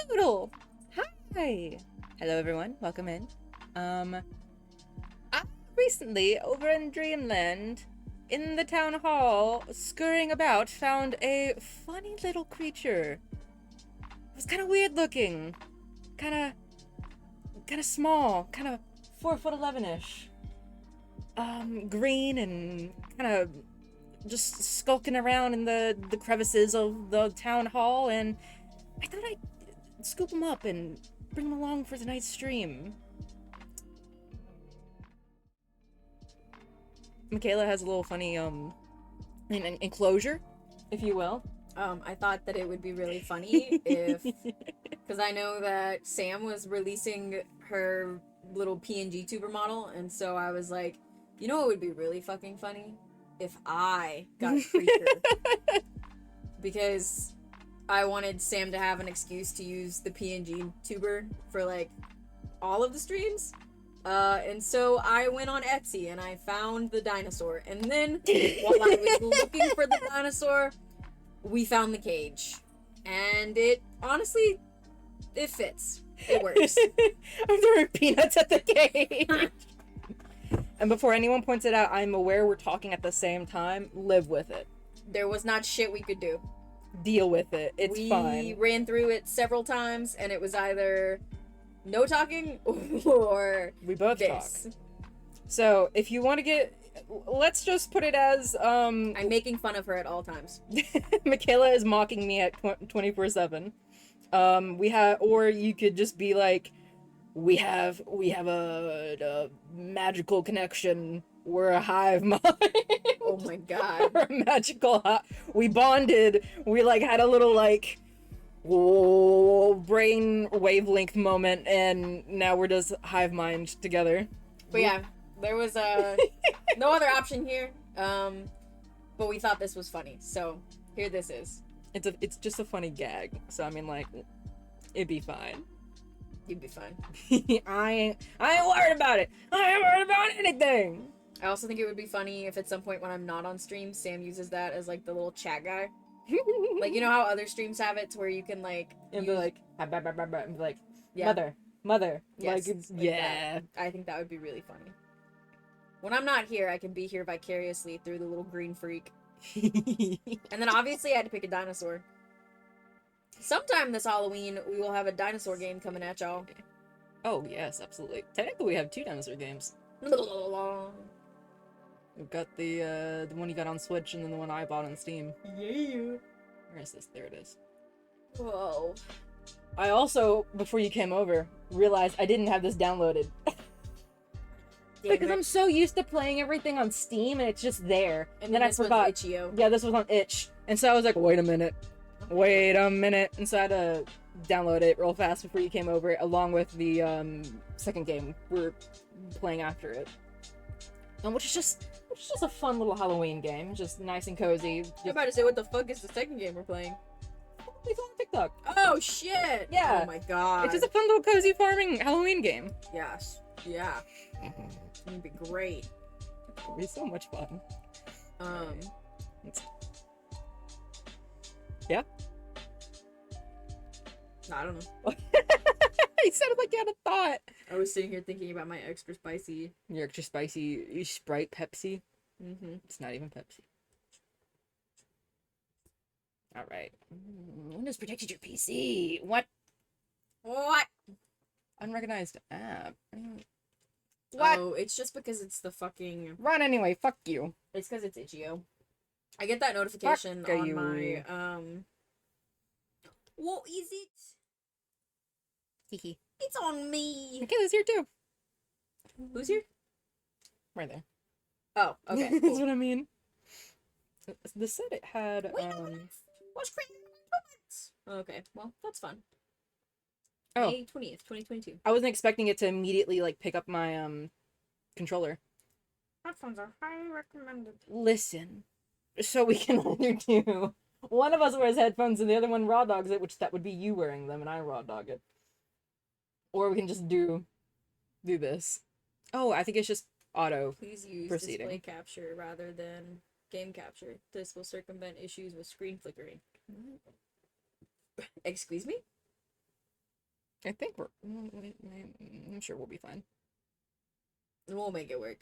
Doodle! Hi! Hello everyone, welcome in. I recently, over in Dreamland, in the town hall, scurrying about, found a funny little creature. It was kind of weird looking. Kind of small. Kind of 4'11"-ish. Green and kind of just skulking around in the crevices of the town hall, and I thought I'd scoop him up and bring him along for tonight's stream. Mikaela has a little funny, an enclosure, if you will. I thought that it would be really funny if, because I know that Sam was releasing her little PNG tuber model, and so I was like, you know what would be really fucking funny? If I got a creature. Because I wanted Sam to have an excuse to use the PNG tuber for, like, all of the streams. And so I went on Etsy and I found the dinosaur. And then, while I was looking for the dinosaur, we found the cage. And it, honestly, it fits. It works. I'm throwing peanuts at the cage. And before anyone points it out, I'm aware we're talking at the same time. Live with it. There was not shit we could do. Deal with it. It's fine. We ran through it several times, and it was either no talking or we both this. talk. So if you want to get, let's just put it as I'm making fun of her at all times. Mikaela is mocking me at 24/7. We have, or you could just be like, we have a magical connection. We're a hive mind. Oh my god. We're a magical we bonded. We like had a little like brain wavelength moment, and now we're just hive mind together. But yeah, there was no other option here. But we thought this was funny, so here this is. It's just a funny gag. So I mean, like, it'd be fine. You'd be fine. I ain't worried about it. I ain't worried about anything. I also think it would be funny if at some point when I'm not on stream, Sam uses that as like the little chat guy. Like, you know how other streams have it to where you can like and be like, and be like, yeah. mother. Yes, like, it's, like yeah. that. I think that would be really funny. When I'm not here, I can be here vicariously through the little green freak. And then obviously I had to pick a dinosaur. Sometime this Halloween, we will have a dinosaur game coming at y'all. Oh, yes, absolutely. Technically, we have 2 dinosaur games. We've got the one you got on Switch, and then the one I bought on Steam. Yeah. Where is this? There it is. Whoa. I also, before you came over, realized I didn't have this downloaded. Because I'm so used to playing everything on Steam, and it's just there. And then I forgot. Itch.io. Yeah, this was on itch. And so I was like, wait a minute. And so I had to download it real fast before you came over, along with the second game we're playing after it. Which is just a fun little Halloween game. Just nice and cozy. I'm about to say, what the fuck is the second game we're playing? It's on TikTok. Oh, shit! Yeah. Oh my god. It's just a fun little cozy farming Halloween game. Yes. Yeah. It's gonna be great. It'll be so much fun. Yeah? I don't know. He sounded like you had a thought. I was sitting here thinking about my extra spicy. Your extra spicy Sprite Pepsi. Mm-hmm. It's not even Pepsi. Alright. Windows protected your PC. What? What? Unrecognized app. What? Oh, it's just because it's the fucking... Run anyway, fuck you. It's because it's itch.io. I get that notification fuck on you. my, What is it? Hee. It's on me! Mikaela's here too. Who's here? Right there. Oh, okay, That's cool. what I mean. The set it had, What's creating Okay, well, that's fun. Oh. May 20th, 2022. I wasn't expecting it to immediately, like, pick up my, controller. Headphones are highly recommended. Listen. So we can only do... One of us wears headphones and the other one raw dogs it, which that would be you wearing them and I raw dog it. Or we can just do this. Oh, I think it's just auto. Please use proceeding. display capture rather than game capture. This will circumvent issues with screen flickering. Excuse me? I think I'm sure we'll be fine. We'll make it work.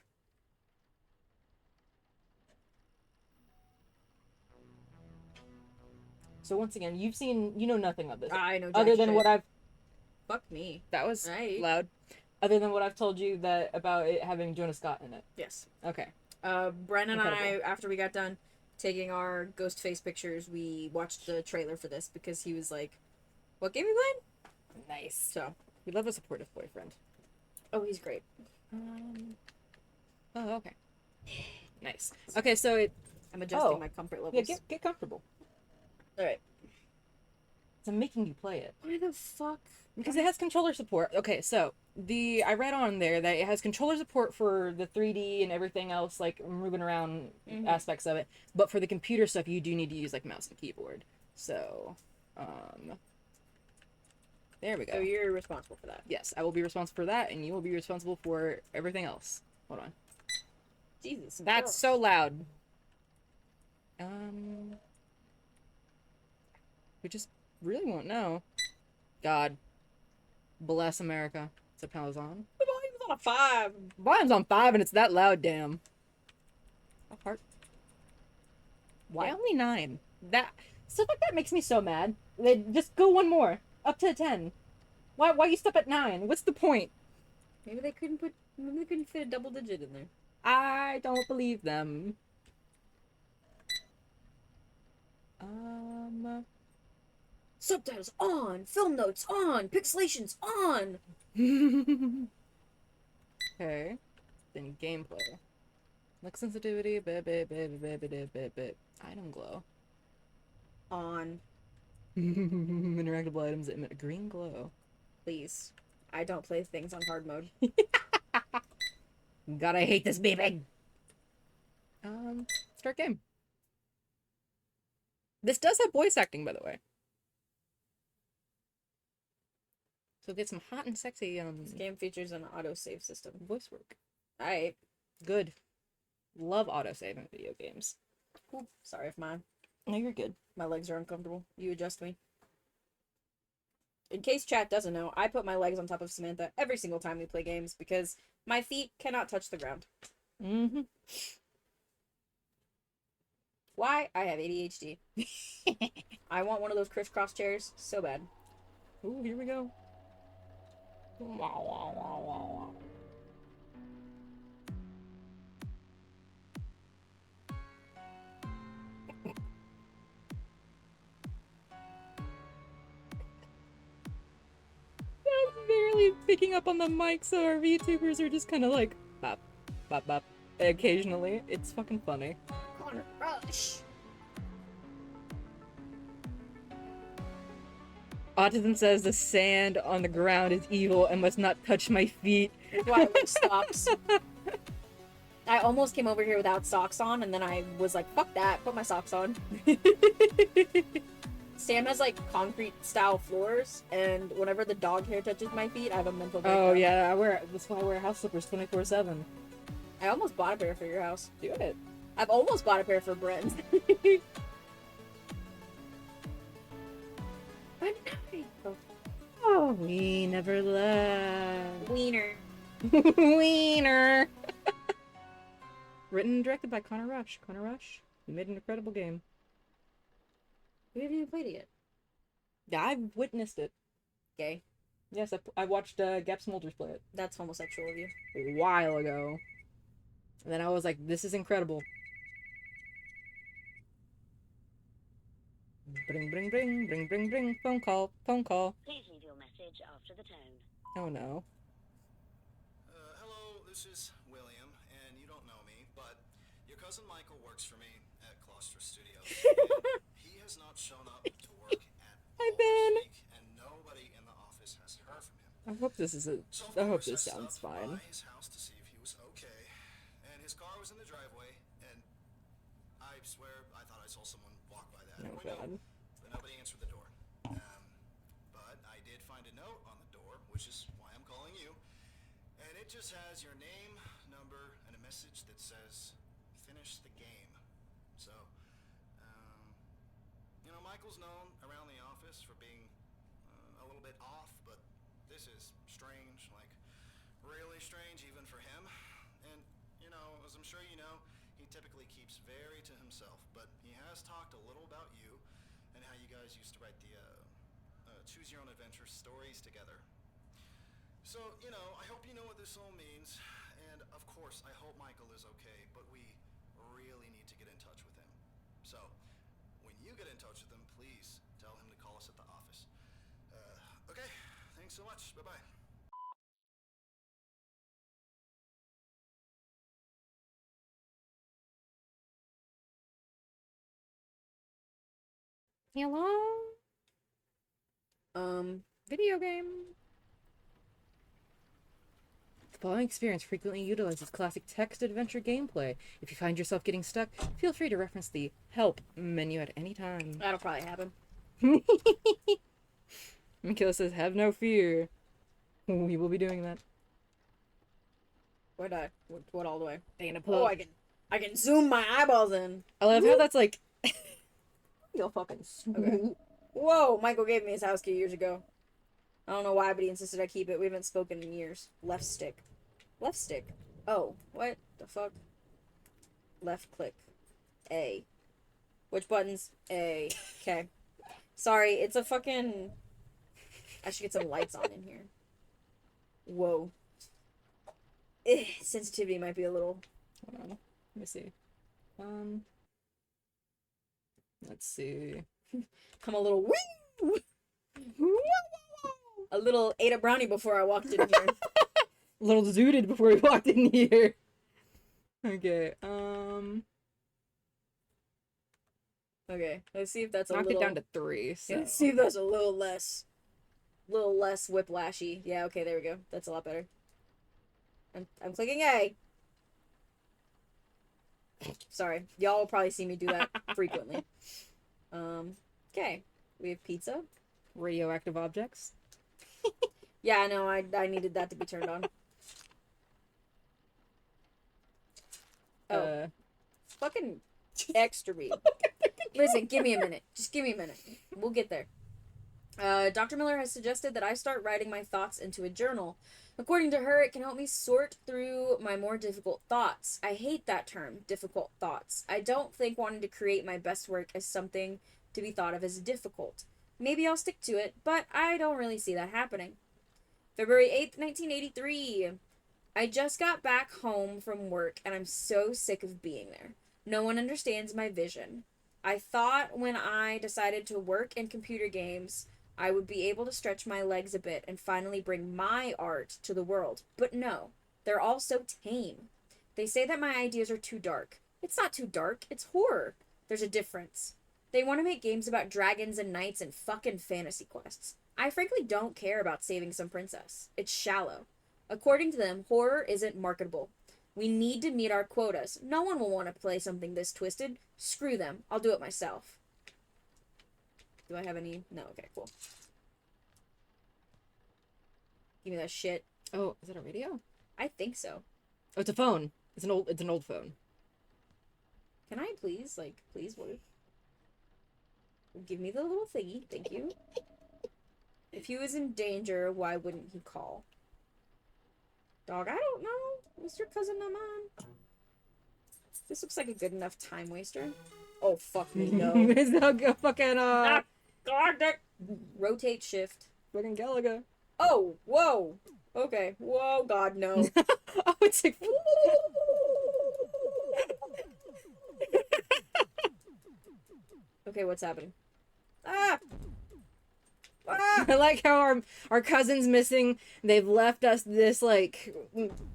So once again, you know nothing of this. I know Other jack than shit. what I've, Fuck me. that was Right. loud. Other than what I've told you that about it having Jonah Scott in it. Yes. Okay. Bren and I, Incredible. after we got done taking our ghost face pictures, we watched the trailer for this because he was like, "What game are you playing?" Nice. So, We love a supportive boyfriend. oh, he's great. Oh, okay. Nice. Okay, so it. I'm adjusting Oh. my comfort Yeah, levels. get comfortable. All right. So I'm making you play it. Why the fuck? Because it has controller support. Okay, so I read on there that it has controller support for the 3D and everything else, like moving around aspects of it. But for the computer stuff, you do need to use like mouse and keyboard. So, there we go. So you're responsible for that. Yes, I will be responsible for that, and you will be responsible for everything else. Hold on. Jesus. That's so loud. We just really won't know. God bless America. Except how it's on. The volume's on a 5. Volume's on 5 and it's that loud, damn. A heart. Why Yeah. only 9? That stuff like that makes me so mad. They just go one more. Up to 10. Why you stop at 9? What's the point? Maybe they couldn't fit a double digit in there. I don't believe them. Subtitles on, film notes on, pixelations on. Okay. Then gameplay. Look sensitivity, item glow. On. Interactable items that emit a green glow. Please. I don't play things on hard mode. God, I hate this beeping. Start game. This does have voice acting, by the way. So get some hot and sexy This game features an autosave system. voice work. Alright. Good. Love autosave in video games. Ooh, sorry if my No, you're good. legs are uncomfortable. You adjust me. In case chat doesn't know, I put my legs on top of Samantha every single time we play games because my feet cannot touch the ground. Mm-hmm. Why? I have ADHD. I want one of those crisscross chairs so bad. Ooh, here we go. Wow, wow, wow, wow, wow. I'm barely picking up on the mic, so our VTubers are just kind of like bop, bop, bop. Occasionally, it's fucking funny. Connor, rush. Autism says the sand on the ground is evil and must not touch my feet. Why with socks? I almost came over here without socks on, and then I was like, "Fuck that! Put my socks on." Sam has like concrete style floors, and whenever the dog hair touches my feet, I have a mental breakdown. Oh yeah, that's why I wear house slippers 24/7. I almost bought a pair for your house. Do it. I've almost bought a pair for Brent. Oh, we never left. Wiener. Wiener. Written and directed by Connor Rush. Connor Rush, you made an incredible game. We haven't even played it yet. Yeah, I've witnessed it. Gay. Yes, I watched Gap Smolders play it That's homosexual of you. a while ago. And then I was like, this is incredible. Bring, bring, bring, bring, bring, bring. Phone call, phone call. Please leave your message after the tone. Oh no. Hello, this is William, and you don't know me, but your cousin Michael works for me at Claustra Studios. He has not shown up to work at Hi, all Ben. this week, and nobody in the office has heard from him. I hope this is a. So of I hope course, this sounds stopped fine. by his house to see if he was okay, and his car was in the driveway, and I swear I thought I saw someone walk by that Oh window, god. but nobody answered the door. But I did find a note on the door, which is why I'm calling you, and it just has your name, number, and a message that says, "Finish the game." So, Michael's known around the office for being a little bit off, but this is strange, like really strange even for him. And, as I'm sure you know, he typically keeps very to himself, but he has talked a little about you and how you guys used to write the choose your own adventure stories together. So, I hope you know what this all means, and of course, I hope Michael is okay, but we really need to get in touch with him. So, when you get in touch with him, please tell him to call us at the office. Okay, thanks so much. Bye-bye. Hello? Video game. The following experience frequently utilizes classic text adventure gameplay. If you find yourself getting stuck, feel free to reference the Help menu at any time. That'll probably happen. Mikaela says, have no fear. We will be doing that. Where'd I? What all the way? Dana, pull Oh, up. I can zoom my eyeballs in. I love how that's like... You'll fucking Okay. Whoa, Michael gave me his house key years ago. I don't know why, but he insisted I keep it. We haven't spoken in years. Left stick. Left stick. Oh, what the fuck? Left click. A. Which buttons? A. Okay. Sorry, it's a fucking... I should get some lights on in here. Whoa. Sensitivity might be a little... Hold on. Let me see. Let's see. Come a little... Woo! A little ate a brownie before I walked in here. A little zooted before we walked in here. Okay, Okay, let's see if that's a knocked little... it down to 3, so... Let's see if that's a little less whiplashy. Yeah, okay, there we go. That's a lot better. I'm clicking A. Sorry. Y'all will probably see me do that frequently. Okay. We have pizza. Radioactive objects. Yeah, no, I needed that to be turned on. Oh. Fucking extra read. Listen, give me a minute. Just give me a minute. We'll get there. Dr. Miller has suggested that I start writing my thoughts into a journal. According to her, it can help me sort through my more difficult thoughts. I hate that term, difficult thoughts. I don't think wanting to create my best work is something to be thought of as difficult. Maybe I'll stick to it, but I don't really see that happening. February 8th, 1983. I just got back home from work, and I'm so sick of being there. No one understands my vision. I thought when I decided to work in computer games, I would be able to stretch my legs a bit and finally bring my art to the world. But no, they're all so tame. They say that my ideas are too dark. It's not too dark, it's horror. There's a difference. They want to make games about dragons and knights and fucking fantasy quests. I frankly don't care about saving some princess. It's shallow. According to them, horror isn't marketable. We need to meet our quotas. No one will want to play something this twisted. Screw them. I'll do it myself. Do I have any? No, okay, cool. Give me that shit. Oh, is that a radio? I think so. Oh, it's a phone. It's an old phone. Can I please, please work? Give me the little thingy. Thank you. If he was in danger, why wouldn't he call? Dog, I don't know. Mr. Cousin Naman. This looks like a good enough time waster. Oh, fuck me, no. It's not a fucking, God, that... Rotate shift. fucking Galaga. Oh, whoa. Okay. Whoa, God, no. Oh, it's like... Okay, what's happening? Ah! Ah! I like how our cousin's missing. They've left us this, like,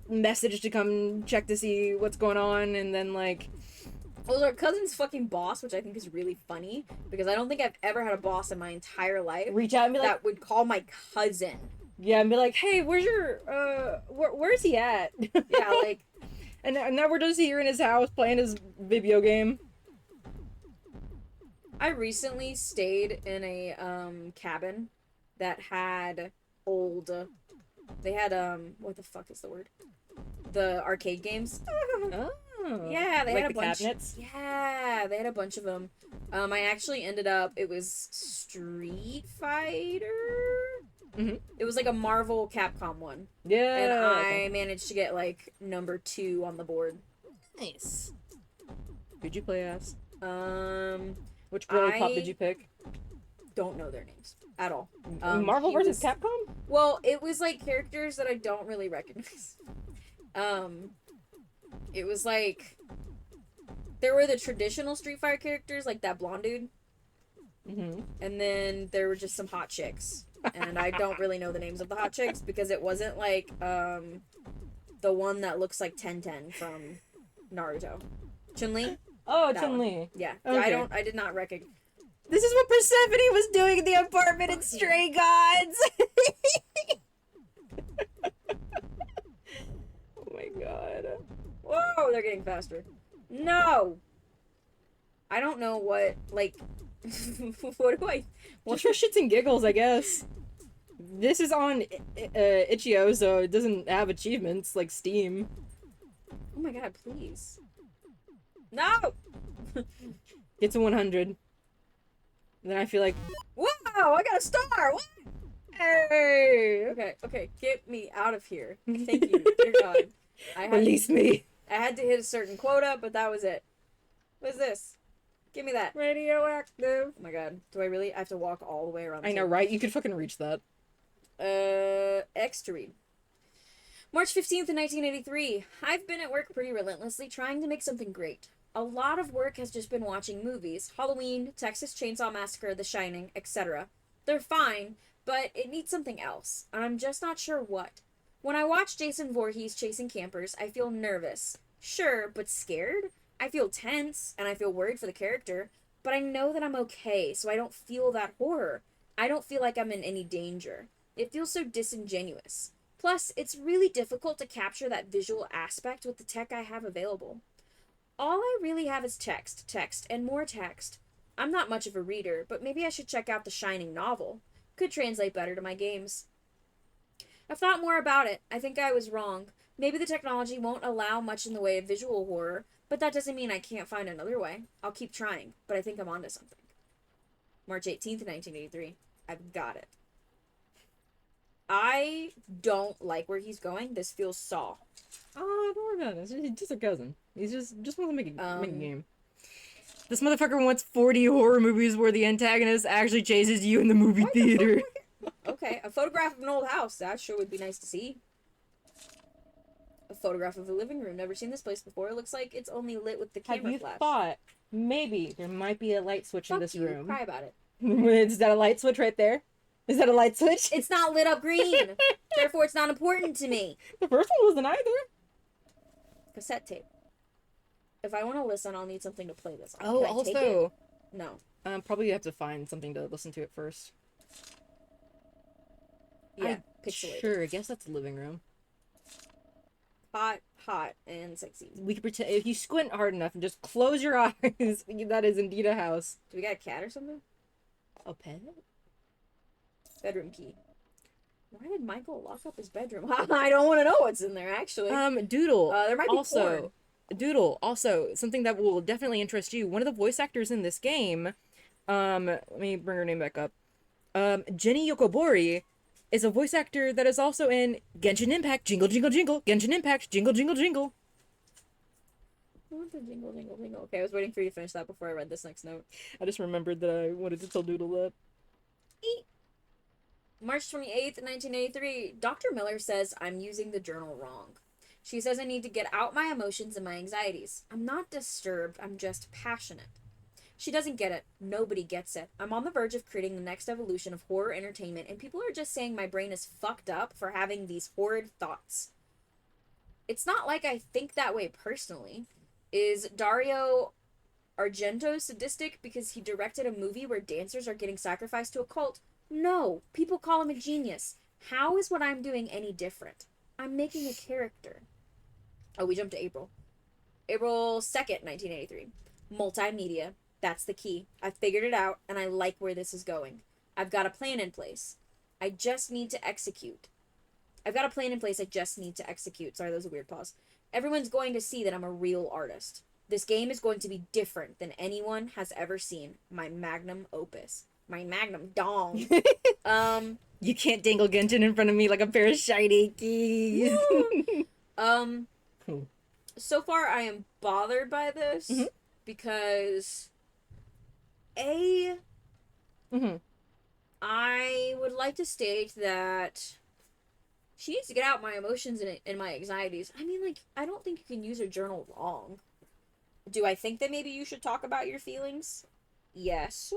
message to come check to see what's going on, and then, like... Well, our cousin's fucking boss, which I think is really funny, because I don't think I've ever had a boss in my entire life Reach out and be like... that would call my cousin. Yeah, and be like, hey, where's your, where's he at? Yeah, like... And now we're just here in his house playing his video game. I recently stayed in a, cabin that had old... They had, what the fuck is the word? The arcade games. Oh. Yeah, they like had a the bunch. cabinets? Yeah, they had a bunch of them. I actually ended up, it was Street Fighter? Mhm. It was like a Marvel Capcom one. Yeah. And I okay. managed to get like number 2 on the board. Nice. Who'd you play as? Which girly pop did I you pick? don't know their names at all. Marvel he versus was- Capcom? Well, it was like characters that I don't really recognize. It was like there were the traditional Street Fighter characters, like that blonde dude, Mm-hmm. and then there were just some hot chicks. And I don't really know the names of the hot chicks because it wasn't like the one that looks like Ten from Naruto. Chun-Li? Oh, That Chun-Li. Yeah. Okay. I did not recognize. This is what Persephone was doing in the apartment in Stray Gods! Oh my god. Whoa, they're getting faster. No! I don't know what, like, what do I... Just for shits and giggles, I guess. This is on Itch.io, so it doesn't have achievements like Steam. Oh my god, please. No! Get to 100. Then I feel like, Wow, I got a star! What? hey! Okay, get me out of here. Thank you, dear God. Release me! I had to hit a certain quota, but that was it. What's this? Give me that. Radioactive. Oh my god. Do I really? I have to walk all the way around the I know, table. right? You could fucking reach that. X to read. March 15th, 1983. I've been at work pretty relentlessly trying to make something great. A lot of work has just been watching movies. Halloween, Texas Chainsaw Massacre, The Shining, etc. They're fine, but it needs something else, and I'm just not sure what. When I watch Jason Voorhees chasing campers, I feel nervous. Sure, but scared? I feel tense, and I feel worried for the character, but I know that I'm okay, so I don't feel that horror. I don't feel like I'm in any danger. It feels so disingenuous. Plus, it's really difficult to capture that visual aspect with the tech I have available. All I really have is text, and more text. I'm not much of a reader, but maybe I should check out the Shining novel. Could translate better to my games. I've thought more about it. I think I was wrong. Maybe the technology won't allow much in the way of visual horror, but that doesn't mean I can't find another way. I'll keep trying, but I think I'm onto something. March 18th, 1983. I've got it. I don't like where he's going. This feels Saw. Oh, don't worry about it. He's just a cousin. He's just wants to make a Um, game. This motherfucker wants 40 horror movies where the antagonist actually chases you in the movie Why the fuck theater. Okay, a photograph of an old house. That sure would be nice to see. A photograph of a living room. Never seen this place before. It looks like it's only lit with the Have camera you flash. thought maybe there might be a light switch in Fuck this you. room? Cry about it. Is that a light switch right there? Is that a light switch? It's not lit up green. Therefore, it's not important to me. The first one wasn't either. Cassette tape. If I want to listen, I'll need something to play this on. Oh, Can I take it? also, No. probably you have to find something to listen to it first. Yeah, pixelated. Sure, I guess that's the living room. Hot, and sexy. We could pretend if you squint hard enough and just close your eyes. That is indeed a house. Do we got a cat or something? A pet? Bedroom key. Why did Michael lock up his bedroom? I don't want to know what's in there, actually. Doodle. There might be also, porn. Doodle. Also, something that will definitely interest you. One of the voice actors in this game, let me bring her name back up. Jenny Yokobori is a voice actor that is also in Genshin Impact, Jingle Jingle Jingle, Genshin Impact, Jingle Jingle Jingle. What the jingle, jingle, jingle? Okay, I was waiting for you to finish that before I read this next note. I just remembered that I wanted to tell Doodle that. March 28th, 1983. Dr. Miller says I'm using the journal wrong. She says I need to get out my emotions and my anxieties. I'm not disturbed, I'm just passionate. She doesn't get it. Nobody gets it. I'm on the verge of creating the next evolution of horror entertainment, and people are just saying my brain is fucked up for having these horrid thoughts. It's not like I think that way personally. Is Dario Argento sadistic because he directed a movie where dancers are getting sacrificed to a cult? No. People call him a genius. How is what I'm doing any different? I'm making a character. Oh, we jumped to April. April 2nd, 1983. Multimedia. That's the key. I figured it out, and I like where this is going. I've got a plan in place. I just need to execute. I've got a plan in place. I just need to execute. Sorry, that was a weird pause. Everyone's going to see that I'm a real artist. This game is going to be different than anyone has ever seen. My magnum opus. My magnum dong. You can't dangle Genshin in front of me like a pair of shiny keys. So far I am bothered by this Mhm. because I would like to state that she needs to get out my emotions and my anxieties. I mean, like, I don't think you can use a journal wrong. Do I think that maybe you should talk about your feelings? Yes.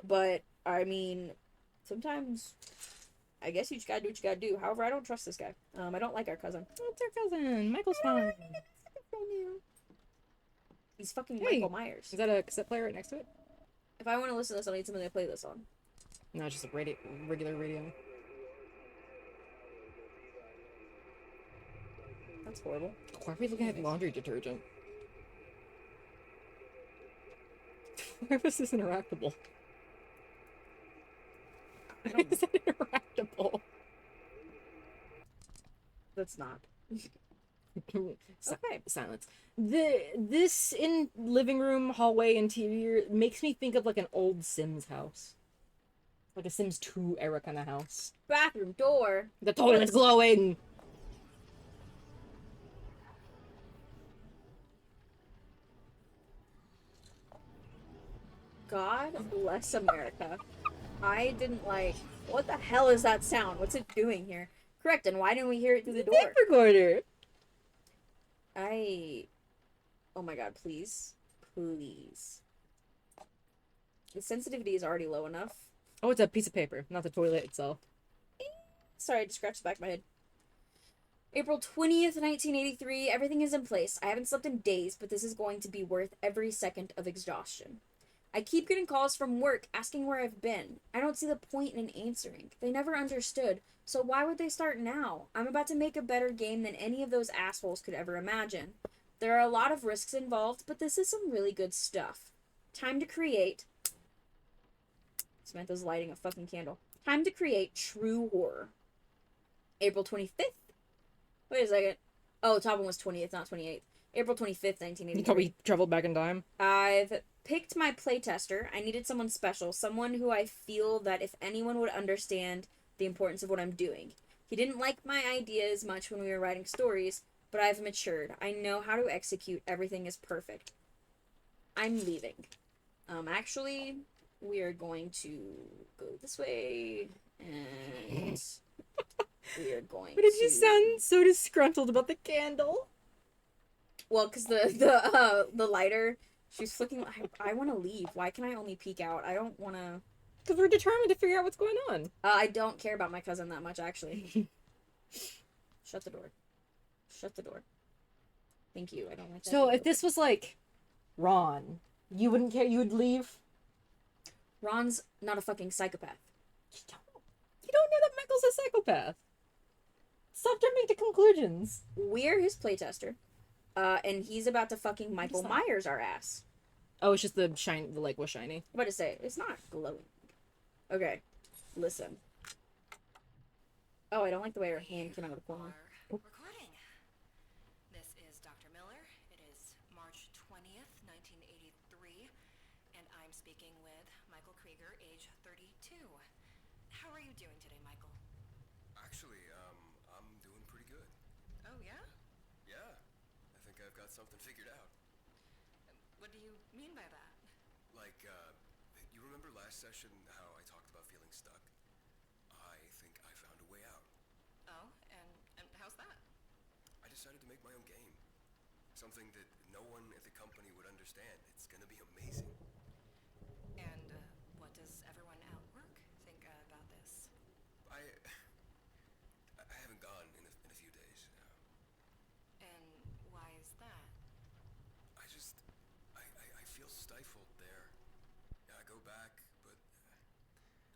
But, I mean, sometimes I guess you just gotta do what you gotta do. However, I don't trust this guy. I don't like our cousin. It's our cousin. Michael's fine. He's fucking Hey, Michael Myers. Is that a cassette player right next to it? If I want to listen to this, I'll need something to play this on. No, it's just a regular radio. That's horrible. Why are we looking at laundry detergent? Why was this interactable? Why is it interactable? That's not. Okay. Silence. This in living room, hallway, and TV makes me think of like an old Sims house. Like a Sims 2 era kind of house. Bathroom door. The toilet's glowing! God bless America. I didn't like. What the hell is that sound? What's it doing here? Correct, and why didn't we hear it through the door? Tape recorder! Oh my god, please. Please. The sensitivity is already low enough. Oh, it's a piece of paper, not the toilet itself. Sorry, I just scratched the back of my head. April 20th, 1983. Everything is in place. I haven't slept in days, but this is going to be worth every second of exhaustion. I keep getting calls from work asking where I've been. I don't see the point in answering. They never understood, so why would they start now? I'm about to make a better game than any of those assholes could ever imagine. There are a lot of risks involved, but this is some really good stuff. Time to create... Samantha's lighting a fucking candle. Time to create true horror. April 25th? Wait a second. Oh, top one was 20th, not 28th. April 25th, 1983. You thought we traveled back in time? I've picked my playtester. I needed someone special, someone who I feel that if anyone would understand the importance of what I'm doing. He didn't like my ideas much when we were writing stories, but I've matured. I know how to execute. Everything is perfect. I'm leaving. Actually, we are going to go this way, and we are going Why did you sound so disgruntled about the candle? Well, because the lighter, she's flicking. I want to leave. Why can I only peek out? I don't want to. Because we're determined to figure out what's going on. I don't care about my cousin that much, actually. Shut the door. Shut the door. Thank you. I don't like that. So if this was like Ron, you wouldn't care. You would leave. Ron's not a fucking psychopath. You don't know that Michael's a psychopath. Stop jumping to conclusions. We're his playtester, and he's about to fucking Michael Myers our ass. Oh, it's just the shine. The lake was shiny. I'm about to say it's not glowing. Okay, listen. Oh, I don't like the way her hand came out of the corner. Recording. This is Dr. Miller. It is March 20th, 1983, and I'm speaking with Michael Krieger, age 32. How are you doing today, Michael? Actually, I'm doing pretty good. Oh, yeah? Yeah, I think I've got something figured out. What do you mean by that? Like, you remember last session how I talked about feeling stuck? I think I found a way out. Oh, and how's that? I decided to make my own game. Something that no one at the company would understand. It's gonna be amazing. And what does everyone at work think about this? I haven't gone in a few days. And why is that? I feel stifled there. Yeah, I go back, but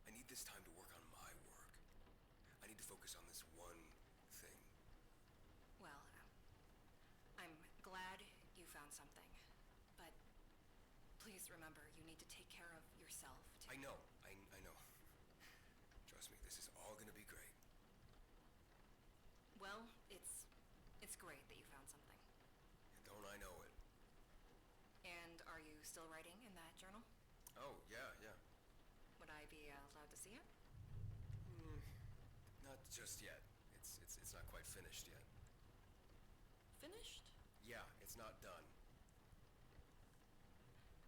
I need this time to work on my work. I need to focus on this one thing. Well, I'm glad you found something, but please remember you need to take care of yourself too. I know. I know. Trust me, this is all gonna be great. Well, it's great that you found something. Don't I know it? And are you still writing in that journal? Oh, yeah. What just yet. It's not quite finished yet. Finished? Yeah, it's not done.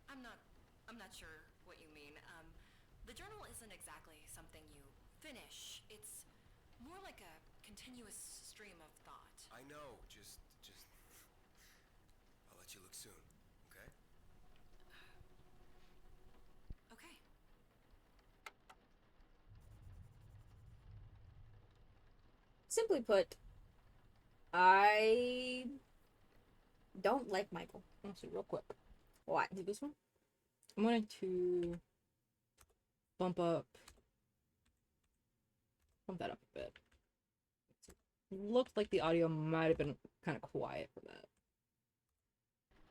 I'm not sure what you mean. The journal isn't exactly something you finish. It's more like a continuous stream of thought. I know, just... I'll let you look soon, okay? Okay. Simply put, I don't like Michael. Let's see real quick. Why? Is it this one? I'm going to bump that up a bit. Looked like the audio might have been kind of quiet for that.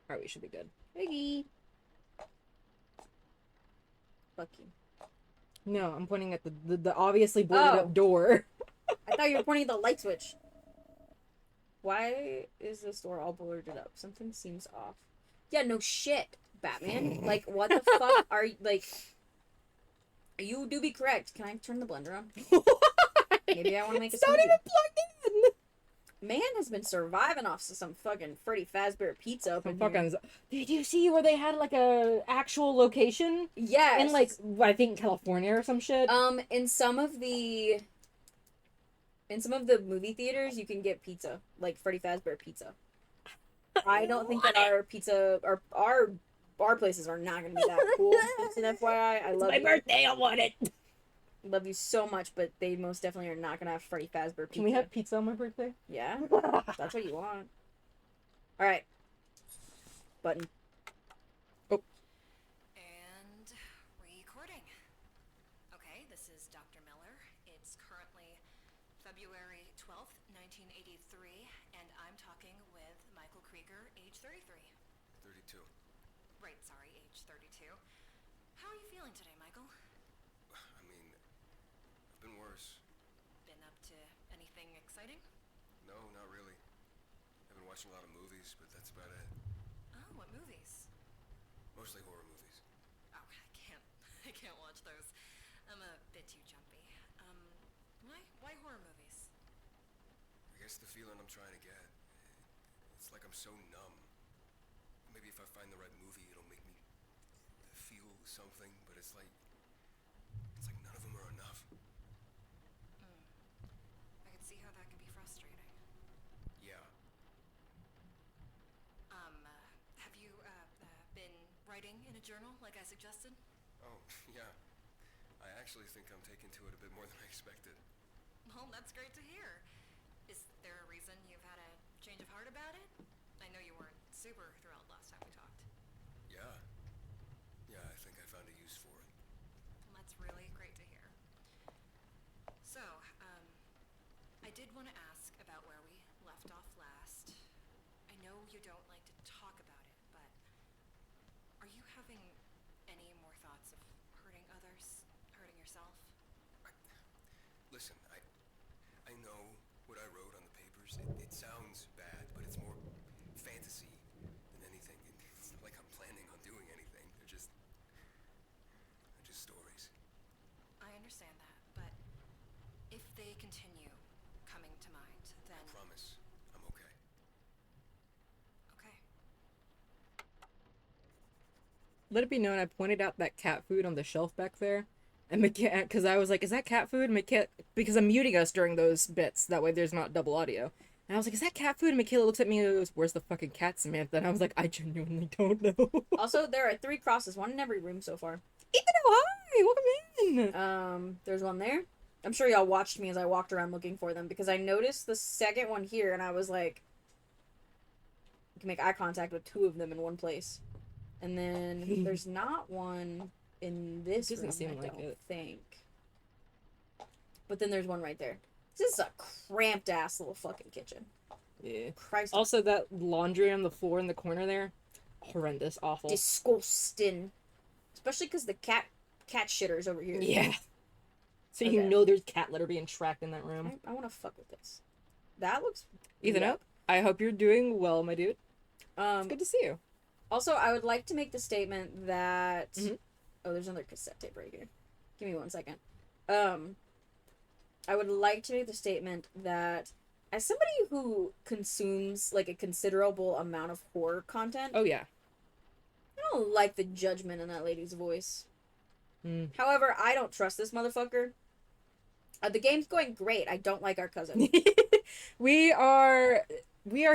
Alright, we should be good. Piggy. Fuck you. No, I'm pointing at the obviously boarded Oh. up door. I thought you were pointing at the light switch. Why is this door all boarded up? Something seems off. Yeah, no shit, Batman. Like, what the fuck are you, like... You do be correct. Can I turn the blender on? Maybe I want to make a It's not smoothie. even plugged in! Man has been surviving off some fucking Freddy Fazbear pizza up in here. Fucking... Did you see where they had like a actual location? Yes. In like, I think California or some shit? In some of the movie theaters, you can get pizza, like Freddy Fazbear pizza. I don't think that our pizza, our places are not going to be that cool. It's an FYI. I love my you. birthday, I want it! Love you so much, but they most definitely are not going to have Freddy Fazbear pizza. Can we have pizza on my birthday? Yeah, that's what you want. All right. Button. And recording. Okay, this is Dr. Miller. It's currently February 12th, 1983, and I'm talking with Michael Krieger, age 33. 32. Right, sorry, age 32. How are you feeling today, Michael? I mean, I've been worse. Been up to anything exciting? No, not really. I've been watching a lot of movies, but that's about it. Oh, what movies? Mostly horror movies. Oh, I can't watch those. I'm a bit too jumpy. Why horror movies? I guess the feeling I'm trying to get. It's like I'm so numb. Maybe if I find the right movie, it'll make me feel something, but it's like none of them are enough. I could see how that can be frustrating. Yeah. Have you, been writing in a journal like I suggested? Oh, yeah. I actually think I'm taking to it a bit more than I expected. Well, that's great to hear. Is there a reason you've had a change of heart about it? I know you weren't super thrilled last time we talked. Yeah. Yeah, I think I found a use for it. Well, that's really great to hear. So, I did want to ask about where we left off last. I know you don't like to talk about it, but are you having any more thoughts of hurting others, hurting yourself? Listen, I know what I wrote on the papers. It sounds bad, but it's more fantasy than anything. It's not like I'm planning on doing anything. They're just stories. I understand that, but if they continue coming to mind, then... I promise I'm okay. Okay. Let it be known, I pointed out that cat food on the shelf back there. And Mikaela, because I was like, is that cat food? Mikaela, because I'm muting us during those bits. That way there's not double audio. And I was like, is that cat food? And Mikaela looks at me and goes, where's the fucking cat, Samantha? And I was like, I genuinely don't know. Also, there are 3 crosses, one in every room so far. Ethan, oh, hi! Welcome in! There's one there. I'm sure y'all watched me as I walked around looking for them, because I noticed the second one here, and I was like, you can make eye contact with 2 of them in one place. And then there's not one in this Doesn't room, seem I like don't it. think. But then there's one right there. This is a cramped ass little fucking kitchen. Yeah. Christ. Also, that laundry on the floor in the corner there, horrendous, awful. Disgusting. Especially because the cat shitter's over here. Yeah. So Okay. you know there's cat litter being tracked in that room. I want to fuck with this. That looks... Ethan, Yep. up. I hope you're doing well, my dude. It's Um, good to see you. Also, I would like to make the statement that... Mhm. Oh, there's another cassette tape right here. Give me 1 second. I would like to make the statement that as somebody who consumes like a considerable amount of horror content, Oh yeah. I don't like the judgment in that lady's voice. Mm. However, I don't trust this motherfucker. The game's going great. I don't like our cousin. we are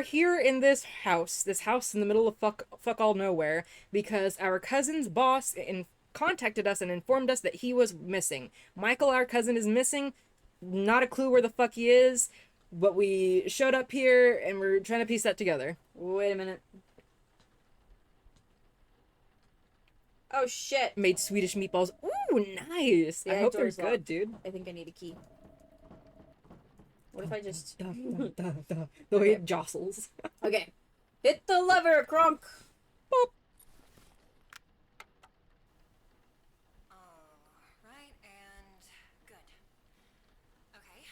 here in this house in the middle of fuck all nowhere, because our cousin's boss contacted us and informed us that he was missing. Michael, our cousin, is missing. Not a clue where the fuck he is, but we showed up here and we're trying to piece that together. Wait a minute. Oh shit. Made Swedish meatballs. Ooh, nice. The I hope they're door's good, locked. dude. I think I need a key. What if I just... The way it jostles. Okay. Hit the lever, Kronk! Boop. Alright, and good. Okay,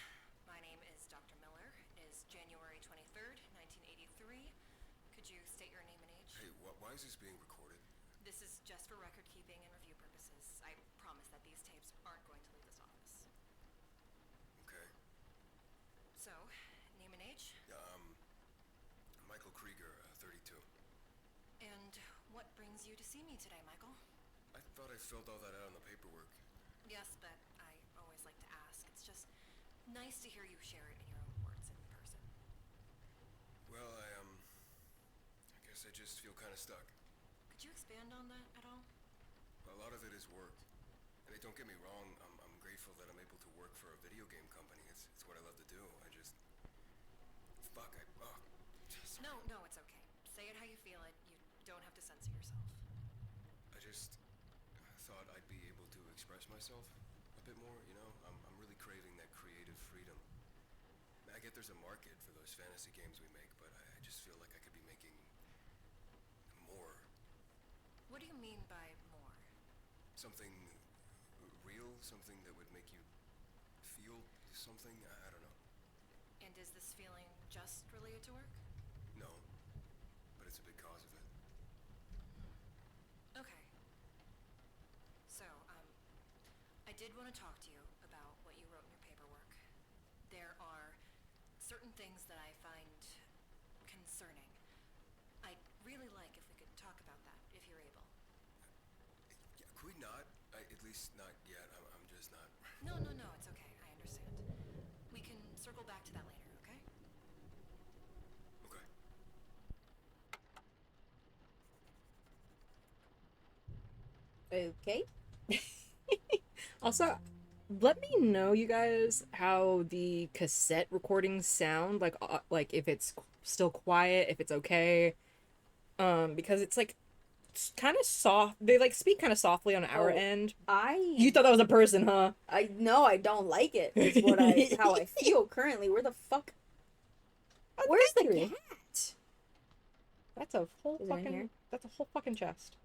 my name is Dr. Miller. It is January 23rd, 1983. Could you state your name and age? Hey, why is this being recorded? This is just for record keeping and review purposes. I promise that these tapes aren't going to leave this office. Okay. So, name and age? Michael Krieger, 32. And what brings you to see me today, Michael? I thought I filled all that out on the paperwork. Yes, but I always like to ask. It's just nice to hear you share it in your own words in person. Well, I guess I just feel kind of stuck. Could you expand on that at all? A lot of it is work. And don't get me wrong, I'm grateful that I'm able to work for a video game company. It's what I love to do. I just... Fuck, No, it's okay. Say it how you feel it. You don't have to censor yourself. I just thought I'd be able to express myself a bit more, you know? I'm really craving that creative freedom. I get there's a market for those fantasy games we make, but I just feel like I could be making more. What do you mean by more? Something real, something that would make you feel something, I don't know. And is this feeling just related to work? No, but it's a big cause of it. Okay. So, I did want to talk to you about what you wrote in your paperwork. There are certain things that I find concerning. I'd really like if we could talk about that, if you're able. Yeah, could we not? At least not yet. I'm just not... No, it's okay. I understand. We can circle back to that later, okay? Okay. Okay. Also, let me know, you guys, how the cassette recordings sound. Like if it's still quiet, if it's okay. Because it's like kind of soft. They like speak kind of softly on our end. You thought that was a person, huh? I don't like it. It's how I feel currently. Where the fuck? Where's the Accurate. cat? That's a whole Is it in here? fucking. That's a whole fucking chest.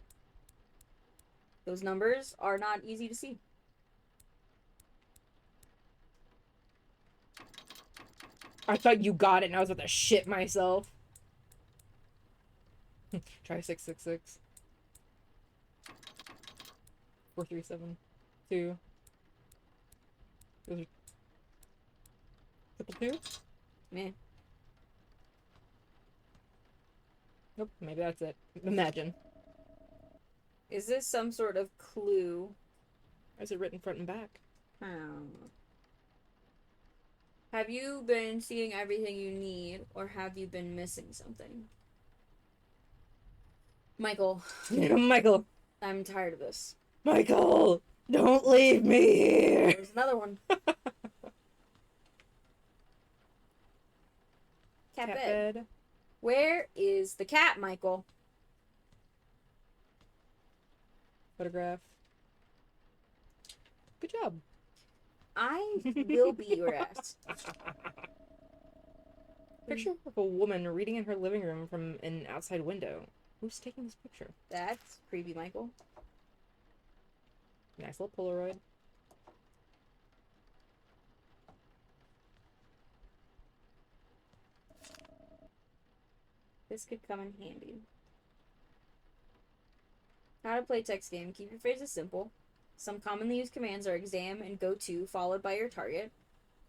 Those numbers are not easy to see. I thought you got it, and I was about to shit myself. Try 666. 4372. Those are... 222? Meh. Nope, maybe that's it. Imagine. Is this some sort of clue? Or is it written front and back? Have you been seeing everything you need, or have you been missing something? Michael, Michael! I'm tired of this. Michael! Don't leave me here! There's another one. Cat bed. Where is the cat, Michael? Photograph. Good job. I will beat your ass. Picture of a woman reading in her living room from an outside window. Who's taking this picture? That's creepy, Michael. Nice little Polaroid. This could come in handy. How to play text game. Keep your phrases simple. Some commonly used commands are exam and go to, followed by your target.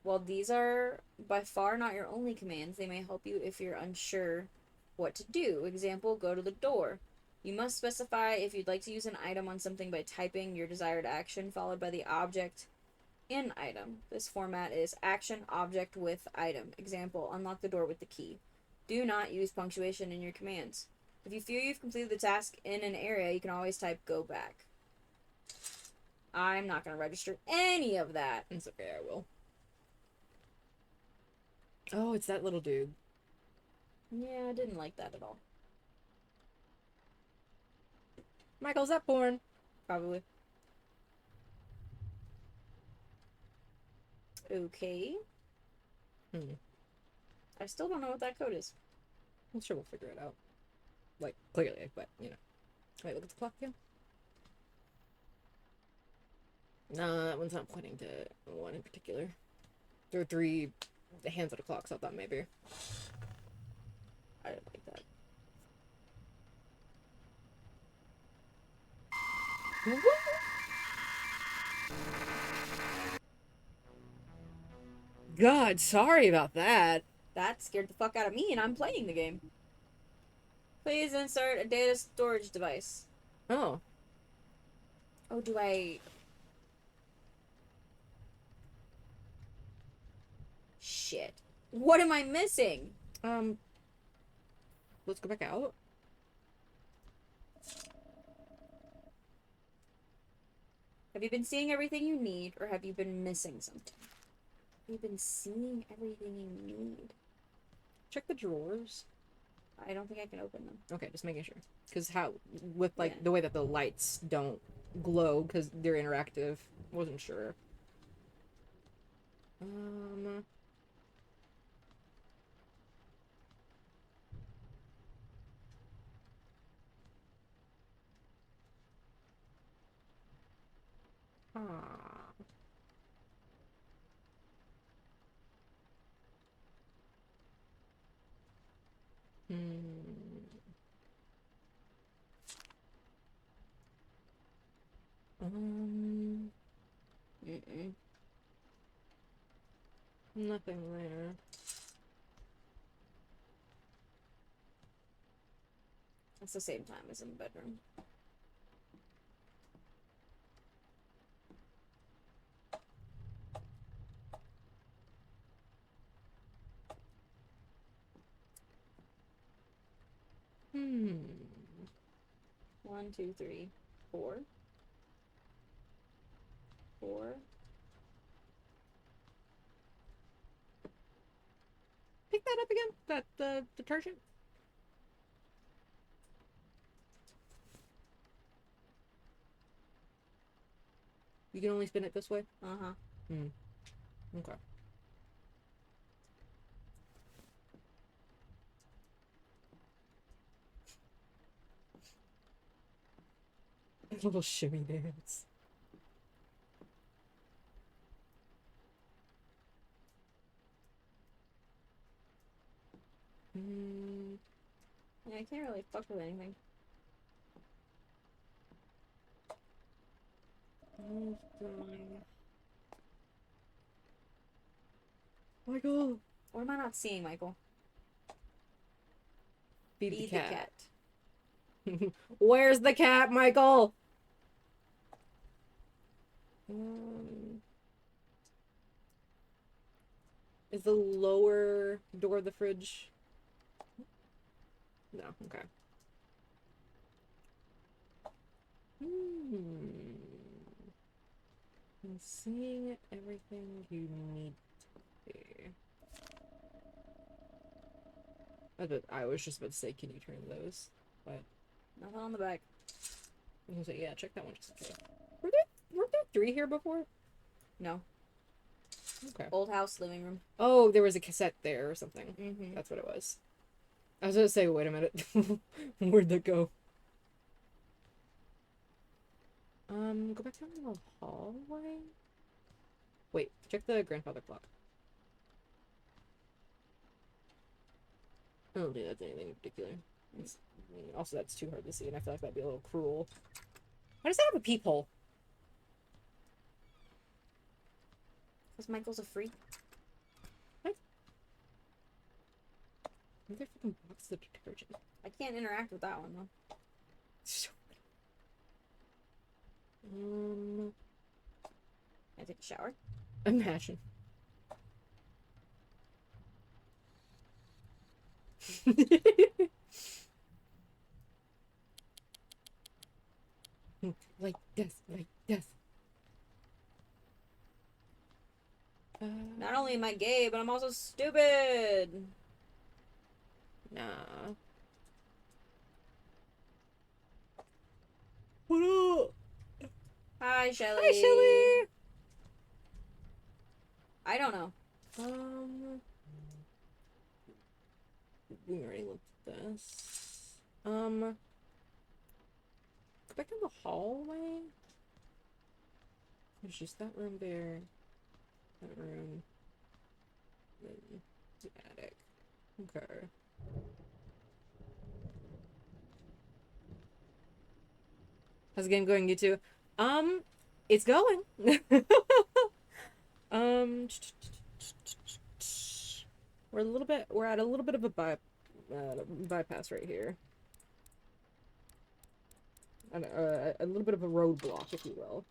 While these are by far not your only commands, they may help you if you're unsure what to do. Example, go to the door. You must specify if you'd like to use an item on something by typing your desired action followed by the object in item. This format is action object with item. Example, unlock the door with the key. Do not use punctuation in your commands. If you feel you've completed the task in an area, you can always type go back. I'm not going to register any of that. It's okay, I will. Oh, it's that little dude. Yeah, I didn't like that at all. Michael's that porn. Probably. Okay. I still don't know what that code is. I'm sure we'll figure it out. Like, clearly, but, you know. Wait, look at the clock again. No, that one's not pointing to one in particular. There are 3 hands at a clock, so I thought maybe. I didn't like that. God, sorry about that. That scared the fuck out of me, and I'm playing the game. Please insert a data storage device. Oh. Oh, do I... Shit. What am I missing? Let's go back out. Have you been seeing everything you need, or have you been missing something? Have you been seeing everything you need? Check the drawers. I don't think I can open them. Okay, just making sure. Because how, with like Yeah. the way that the lights don't glow because they're interactive, wasn't sure. Ah. Mm-mm. Nothing there. It's the same time as in the bedroom. Hmm. 1, 2, 3, 4. 4. Pick that up again. That detergent. You can only spin it this way. Uh-huh. Okay. A little shimmy dance. Yeah, I can't really fuck with anything. Michael! What am I not seeing, Michael? Feed Feed the cat. Where's the cat, Michael? Is the lower door of the fridge? No, okay. I'm seeing everything you need to see. I was just about to say, can you turn those? But Nothing on the back. I was gonna say, yeah, check that one just in case. Weren't there 3 here before? No. Okay. Old house, living room. Oh, there was a cassette there or something. Mm-hmm. That's what it was. I was gonna say, wait a minute. Where'd that go? Go back down the hallway? Wait, check the grandfather clock. I don't think that's anything in particular. Also, that's too hard to see, and I feel like that'd be a little cruel. Why does that have a peephole? Because Michael's a freak. Another fucking box of detergent. I can't interact with that one though. So Can I take a shower? imagine. Like this, like this. Not only am I gay, but I'm also stupid. Nah. What up? Hi, Shelly. Hi, Shelly. I don't know. We already looked at this. Go back to the hallway. There's just that room there. That room. Then the attic. Okay. How's the game going, you two? It's going. We're at a little bit of a bypass right here. A little bit of a roadblock, if you will.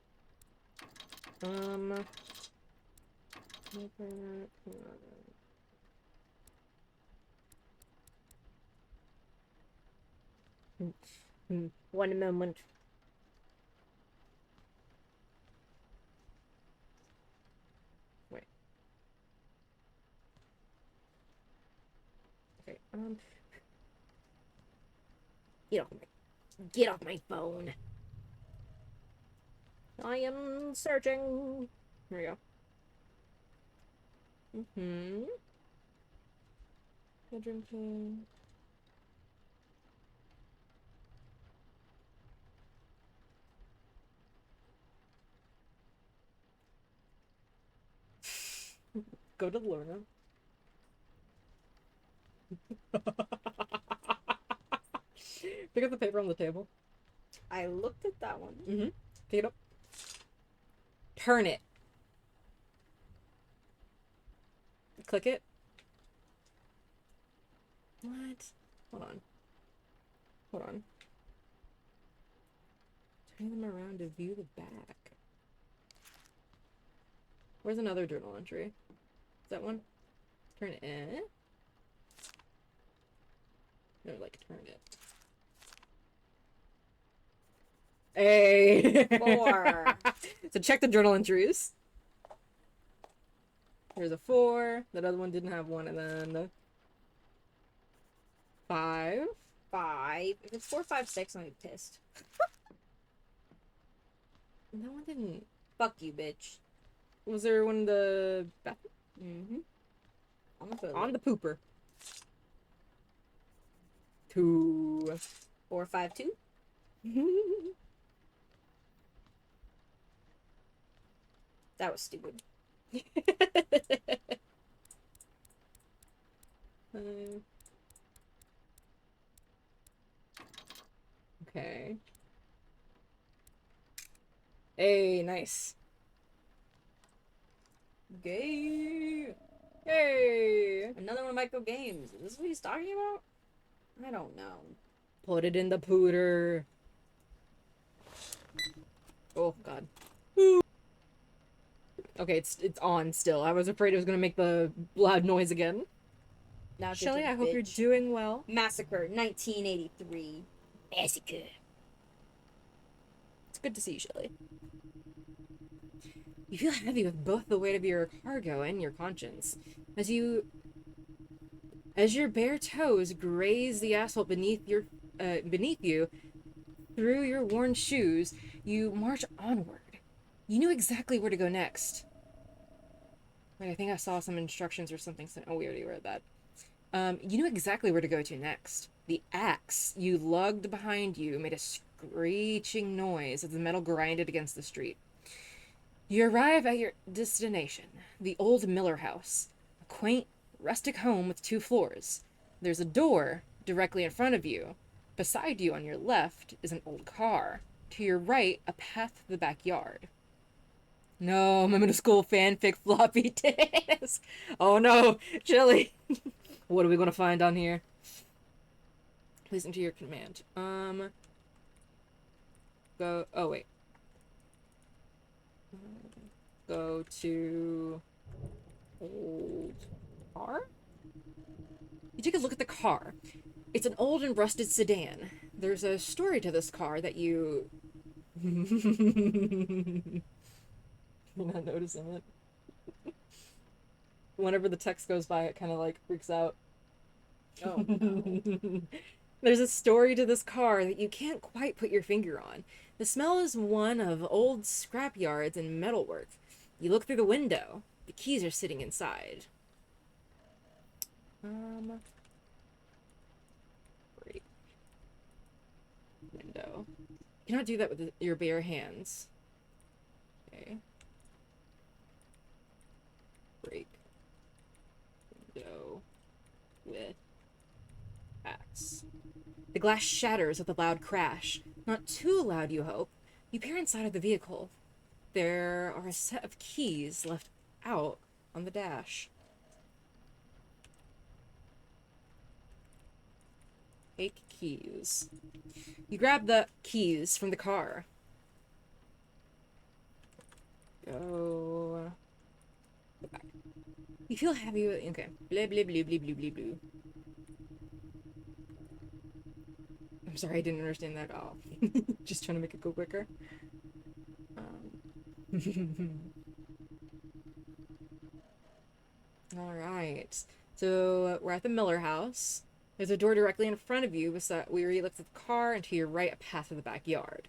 One moment. Wait. Okay, get off my phone. I am searching. Here we go. Bedroom key. Go to Lorna. Pick up the paper on the table. I looked at that one. Pick it up. Turn it. Click it. What? Hold on. Hold on. Turn them around to view the back. Where's another journal entry? Is that one? Turn it. No, like turn it. Hey! 4. So check the journal entries. There's a 4. That other one didn't have one, and then 5. 5. If it's 4, 5, 6, I'm gonna be pissed. That one didn't. Fuck you, bitch. Was there one in the bathroom? On the pooper. 2. 4, 5, 2. That was stupid. Okay. Hey, nice. Gay. Hey. Another one of Michael games. Is this what he's talking about? I don't know. Put it in the pooter. Oh god. Okay, it's on still. I was afraid it was gonna make the loud noise again. Now, Shelly, take a I hope you're bitch. doing well. Massacre, 1983. Massacre. It's good to see you, Shelly. You feel heavy with both the weight of your cargo and your conscience. As your bare toes graze the asphalt beneath you, through your worn shoes, you march onward. You knew exactly where to go next. Wait, I think I saw some instructions or something. Oh, we already read that. You knew exactly where to go to next. The axe you lugged behind you made a screeching noise as the metal grinded against the street. You arrive at your destination, the old Miller house, a quaint, rustic home with 2 floors. There's a door directly in front of you. Beside you on your left is an old car. To your right, a path to the backyard. No, my middle school fanfic floppy disk. Oh no, Chili. What are we gonna find on here? Please enter your command. Go. Oh wait. Go to old car. You take a look at the car. It's an old and rusted sedan. There's a story to this car that you. You're not noticing it. Whenever the text goes by, it kind of like freaks out. Oh no. There's a story to this car that you can't quite put your finger on. The smell is one of old scrap yards and metalwork. You look through the window. The keys are sitting inside. Break. Window. You cannot do that with your bare hands. Okay. Break. Window. With axe. The glass shatters with a loud crash. Not too loud, you hope. You peer inside of the vehicle. There are a set of keys left out on the dash. Take keys. You grab the keys from the car. Go back. You feel heavy. Okay. Blah, blah, blah, blah, blah, blah, blah. I'm sorry, I didn't understand that at all. Just trying to make it go quicker. Alright. So, we're at the Miller house. There's a door directly in front of you beside where you looked at the car, and to your right, a path to the backyard.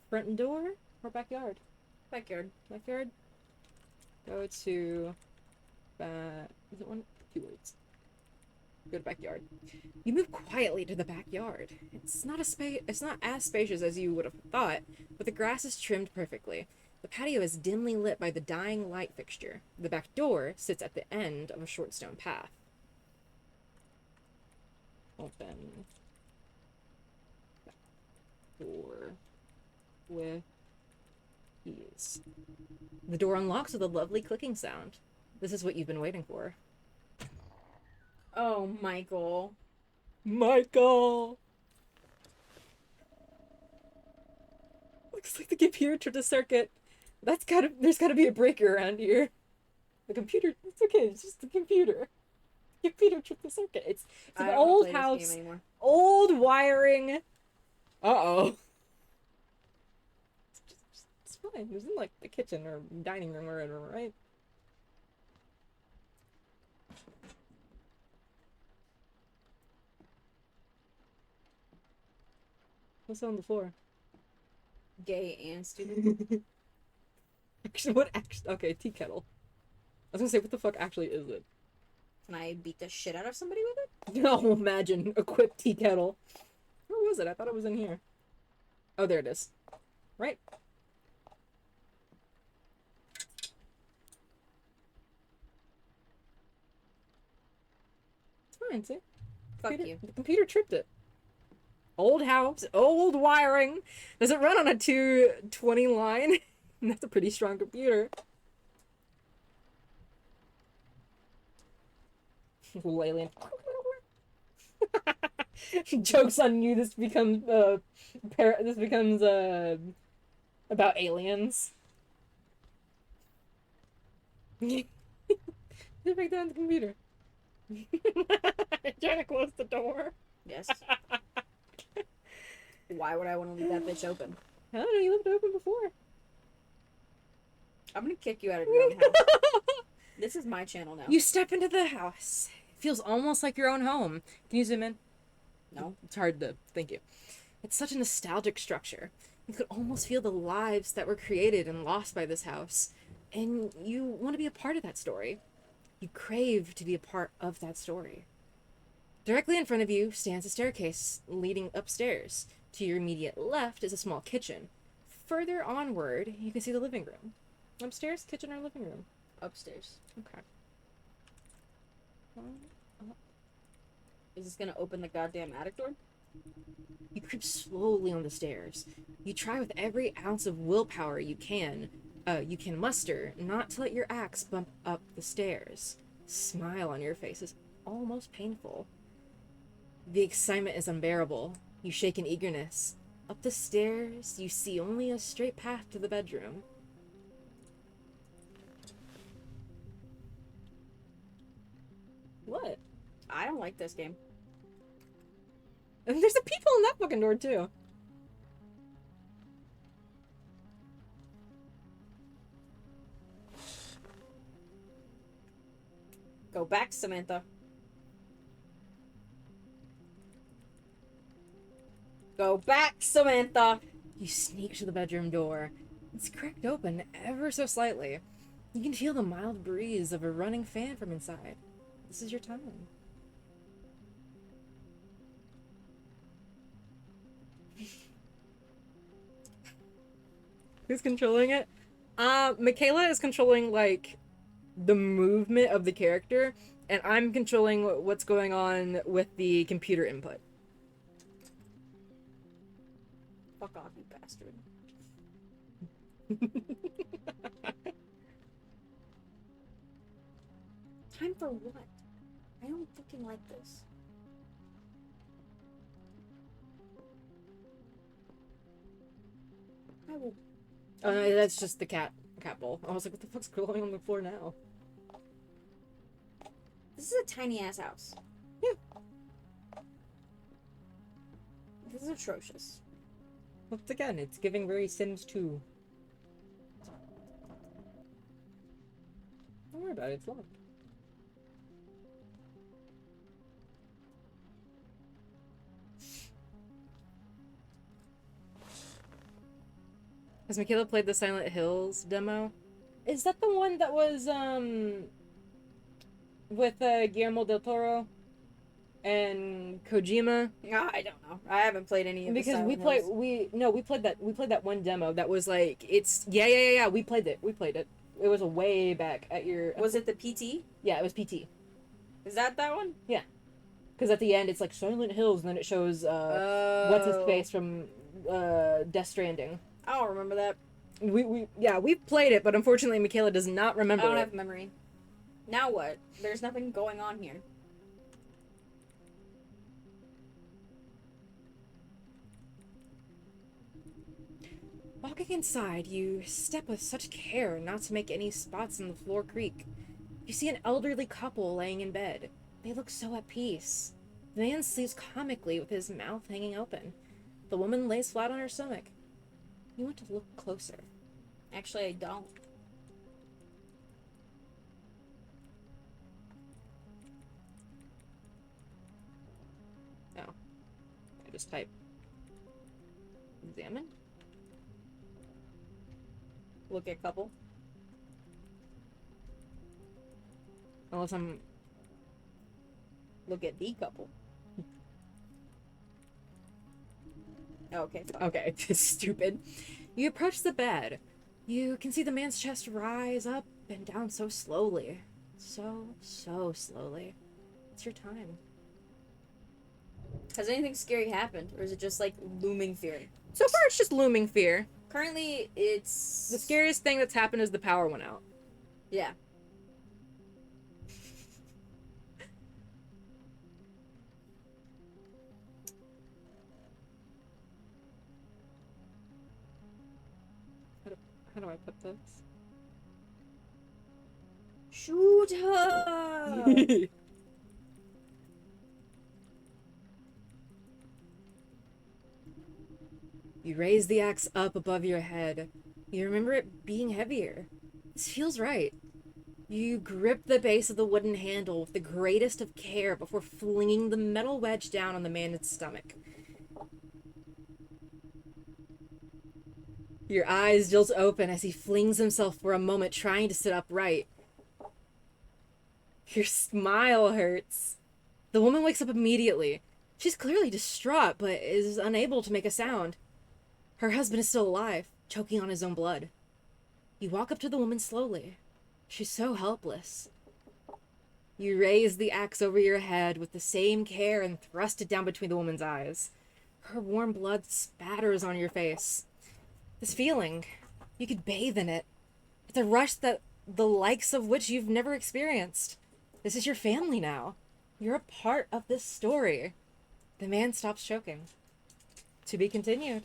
Front door or backyard? Backyard. Backyard? Go to... is it one? 2 words. Go to backyard. You move quietly to the backyard. It's not as spacious as you would have thought, but the grass is trimmed perfectly. The patio is dimly lit by the dying light fixture. The back door sits at the end of a short stone path. Open. Back door with keys. The door unlocks with a lovely clicking sound. This is what you've been waiting for. Oh, Michael. Michael! Looks like the computer tripped a circuit. There's gotta be a breaker around here. The computer, it's okay, it's just the computer. The computer tripped the circuit. It's I an don't old play this house, game anymore. old wiring. Uh-oh. It's fine. It was in like the kitchen or dining room or whatever, right? What's on the floor? Gay and stupid. Actually, what actually? Okay, tea kettle. I was gonna say, what the fuck actually is it? Can I beat the shit out of somebody with it? No, imagine equipped tea kettle. Where was it? I thought it was in here. Oh, there it is. Right. It's fine. See. Fuck you. The computer tripped it. Old house, old wiring. Does it run on a 220 line? That's a pretty strong computer. Little alien. Jokes on you. This becomes about aliens. Get back down the computer. Trying to close the door. Yes. Why would I want to leave that bitch open? I don't know, you left it open before. I'm gonna kick you out of your own house. This is my channel now. You step into the house. It feels almost like your own home. Can you zoom in? No. It's hard to... Thank you. It's such a nostalgic structure. You could almost feel the lives that were created and lost by this house. And you want to be a part of that story. You crave to be a part of that story. Directly in front of you stands a staircase leading upstairs. To your immediate left is a small kitchen. Further onward, you can see the living room. Upstairs, kitchen, or living room? Upstairs. Okay. Is this gonna open the goddamn attic door? You creep slowly on the stairs. You try with every ounce of willpower you can muster not to let your axe bump up the stairs. Smile on your face as almost painful. The excitement is unbearable. You shake in eagerness. Up the stairs, you see only a straight path to the bedroom. What? I don't like this game. And there's a people in that fucking door, too. Go back, Samantha. Go back, Samantha. You sneak to the bedroom door. It's cracked open ever so slightly. You can feel the mild breeze of a running fan from inside. This is your time. Who's controlling it? Mikaela is controlling, like, the movement of the character, and I'm controlling what's going on with the computer input. Fuck off, you bastard. Time for what? I don't fucking like this. I will. Oh, no, that's just the cat bowl. I was like, what the fuck's going on the floor now? This is a tiny ass house. Yeah. This is atrocious. Once again, it's giving very Sims 2. Don't worry about it, it's locked. Has Mikaela played the Silent Hills demo? Is that the one that was, with, Guillermo del Toro and Kojima? I don't know. I haven't played any of Because the we Silent played, Hills. we played that one demo that was like, it's, yeah, we played it. It was a way back at your... Was it the PT? Yeah, it was PT. Is that one? Yeah. Because at the end, it's like Silent Hills, and then it shows, what's his face from, Death Stranding. I don't remember that. We've played it, but unfortunately Mikaela does not remember I don't it. have memory. Now what? There's nothing going on here. Walking inside, you step with such care not to make any spots in the floor creak. You see an elderly couple laying in bed. They look so at peace. The man sleeps comically with his mouth hanging open. The woman lays flat on her stomach. You want to look closer. Actually, I don't. Oh. I just type. Examine? Look at couple. Unless I'm... Look at the couple. Okay, fine. Okay, stupid. You approach the bed. You can see the man's chest rise up and down so slowly. So slowly. It's your time. Has anything scary happened? Or is it just like looming fear? So far, it's just looming fear. Currently, it's... The scariest thing that's happened is the power went out. Yeah. How do I put this? Shoot her! You raise the axe up above your head. You remember it being heavier. This feels right. You grip the base of the wooden handle with the greatest of care before flinging the metal wedge down on the man's stomach. Your eyes jolt open as he flings himself for a moment trying to sit upright. Your smile hurts. The woman wakes up immediately. She's clearly distraught, but is unable to make a sound. Her husband is still alive, choking on his own blood. You walk up to the woman slowly. She's so helpless. You raise the axe over your head with the same care and thrust it down between the woman's eyes. Her warm blood spatters on your face. This feeling, you could bathe in it. It's a rush that the likes of which you've never experienced. This is your family now. You're a part of this story. The man stops choking. To be continued.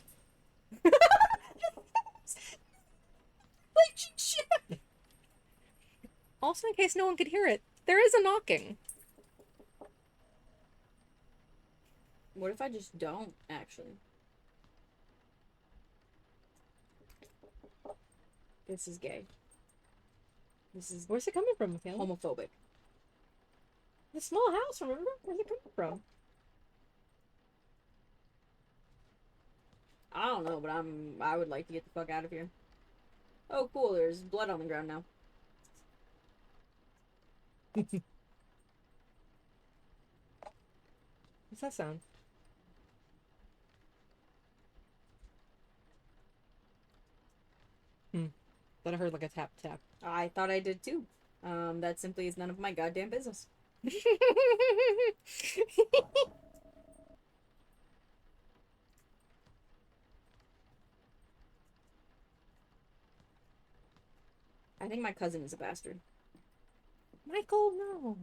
Like shit. Also, in case no one could hear it, there is a knocking. What if I just don't, actually? This is gay. This is Where's it coming from, Mikaela? homophobic. The small house, remember? Where's it coming from? I don't know, but I would like to get the fuck out of here. Oh, cool. There's blood on the ground now. What's that sound? Thought I heard like a tap tap. I thought I did too. That simply is none of my goddamn business. I think my cousin is a bastard. Michael, no.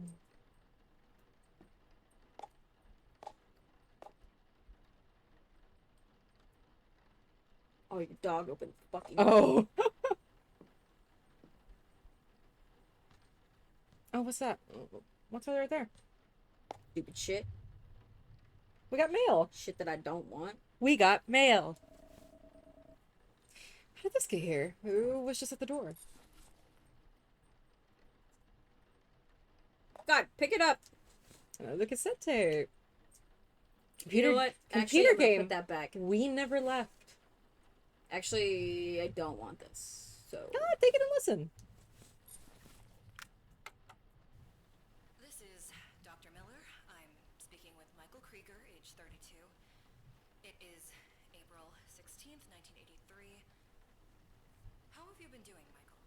Oh, your dog opened the fucking. Oh. Oh, what's that? What's right there? Stupid shit. We got mail. Shit that I don't want. We got mail. How did this get here? Who was just at the door? God, pick it up. Another cassette tape. You know what? Actually, Computer I'm gonna game. Put that back. We never left. Actually, I don't want this. So. God, take it and listen. This is Dr. Miller. I'm speaking with Michael Krieger, age 32. It is April 16th, 1983. How have you been doing, Michael?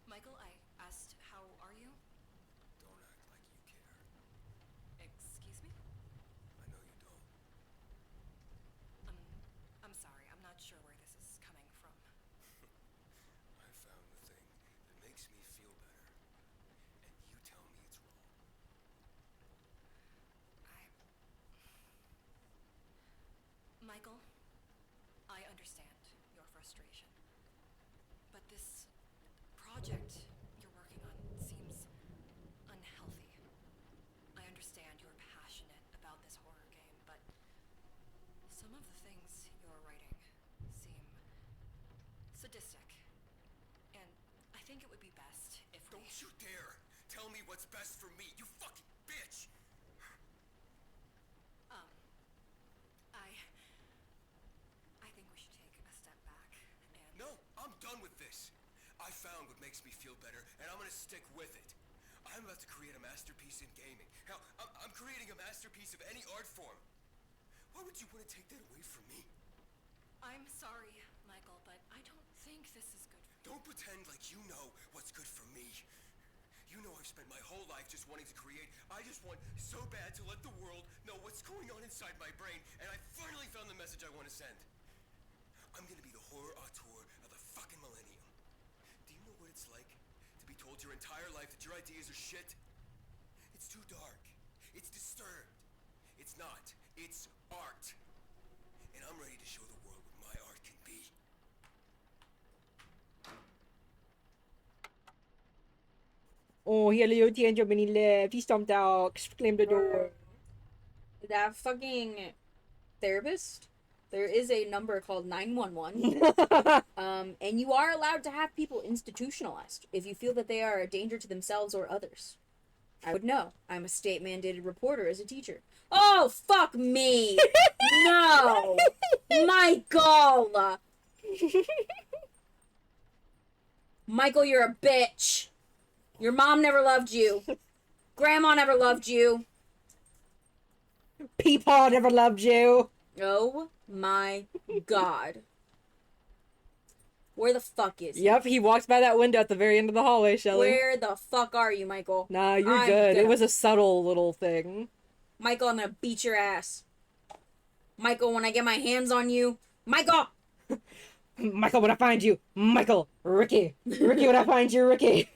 Michael, I asked, how are you? Don't act like you care. Excuse me? I know you don't. I'm sorry, I'm not sure where this is coming from. I found the thing that makes me feel better, and you tell me it's wrong. Michael, I understand your frustration. But this project you're working on seems unhealthy. I understand you're passionate about this horror game, but some of the things you're writing seem sadistic. And I think it would be best if we... Don't you dare tell me what's best for me, you fucking bitch! I think we should take a step back and... No, I'm done with this. I found what makes me feel better, and I'm gonna stick with it. I'm about to create a masterpiece in gaming. Hell, I'm creating a masterpiece of any art form. Why would you want to take that away from me? I'm sorry, Michael, but I don't think this is good for you. Don't pretend like you know what's good for me. You know I've spent my whole life just wanting to create. I just want so bad to let the world know what's going on inside my brain, and I finally found the message I want to send. I'm gonna be the horror auteur of the fucking millennium. Do you know what it's like to be told your entire life that your ideas are shit? It's too dark. It's disturbed. It's not. It's art. And I'm ready to show the world what my art can be. Oh, hela European Germany left. He stomped out. Slammed the door. That fucking therapist. There is a number called 911. And you are allowed to have people institutionalized if you feel that they are a danger to themselves or others. I would know. I'm a state mandated reporter as a teacher. Oh, fuck me! No! Michael! Michael, you're a bitch. Your mom never loved you. Grandma never loved you. Peepaw never loved you. Oh my god. Where the fuck is he? Yep, he walked by that window at the very end of the hallway, Shelly. Where the fuck are you, Michael? Nah, you're I'm good. It gonna- was a subtle little thing. Michael, I'm gonna beat your ass. Michael, when I get my hands on you. Michael! Michael, when I find you. Michael. Ricky. Ricky, when I find you, Ricky.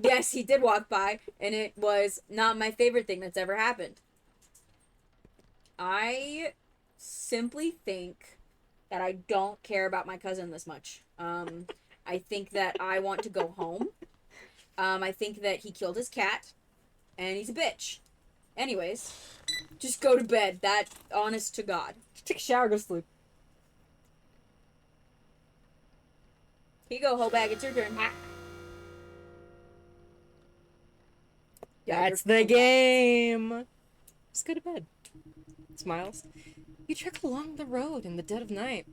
Yes, he did walk by, and it was not my favorite thing that's ever happened. I simply think that I don't care about my cousin this much. I think that I want to go home. I think that he killed his cat, and he's a bitch. Anyways, just go to bed. That, honest to God. Just take a shower, go to sleep. Here you go, whole bag. It's your turn. Yeah, That's you're the correct. game. Just go to bed. Smiles. You trek along the road in the dead of night.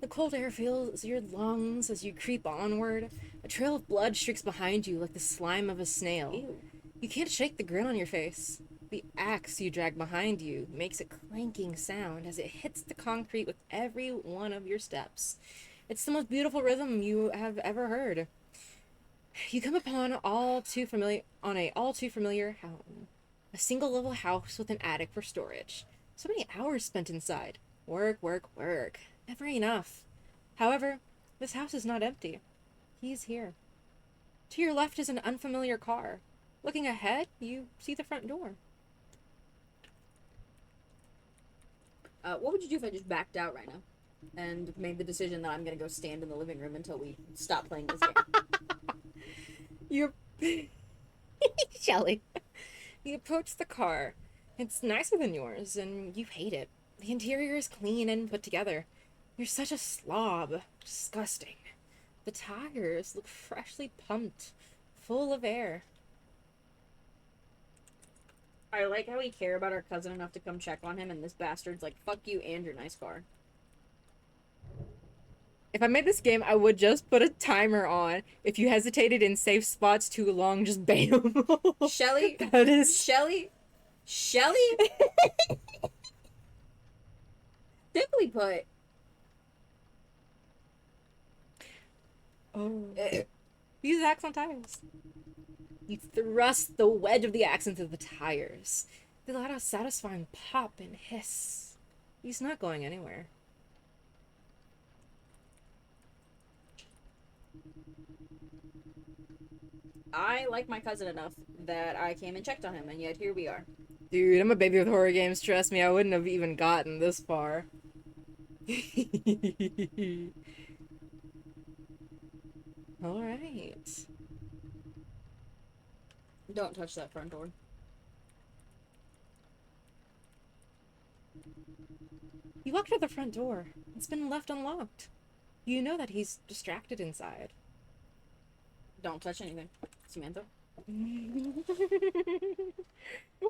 The cold air fills your lungs as you creep onward. A trail of blood streaks behind you like the slime of a snail. Ew. You can't shake the grin on your face. The axe you drag behind you makes a clanking sound as it hits the concrete with every one of your steps. It's the most beautiful rhythm you have ever heard. You come upon a all too familiar home. A single level house with an attic for storage. So many hours spent inside. Work, work, work. Never enough. However, this house is not empty. He's here. To your left is an unfamiliar car. Looking ahead, you see the front door. What would you do if I just backed out right now and made the decision that I'm gonna go stand in the living room until we stop playing this game? You Shelly. You approach the car. It's nicer than yours, and you hate it. The interior is clean and put together. You're such a slob. Disgusting. The tires look freshly pumped, full of air. I like how we care about our cousin enough to come check on him, and this bastard's like, fuck you and your nice car. If I made this game, I would just put a timer on. If you hesitated in safe spots too long, just bam. Shelly? That is... Shelly? Simply put. Oh. Use axe on tires. You thrust the wedge of the axe into the tires. They let out a satisfying pop and hiss. He's not going anywhere. I like my cousin enough that I came and checked on him, and yet here we are. Dude, I'm a baby with horror games. Trust me, I wouldn't have even gotten this far. Alright. Don't touch that front door. You walk to the front door. It's been left unlocked. You know that he's distracted inside. Don't touch anything, Samantha.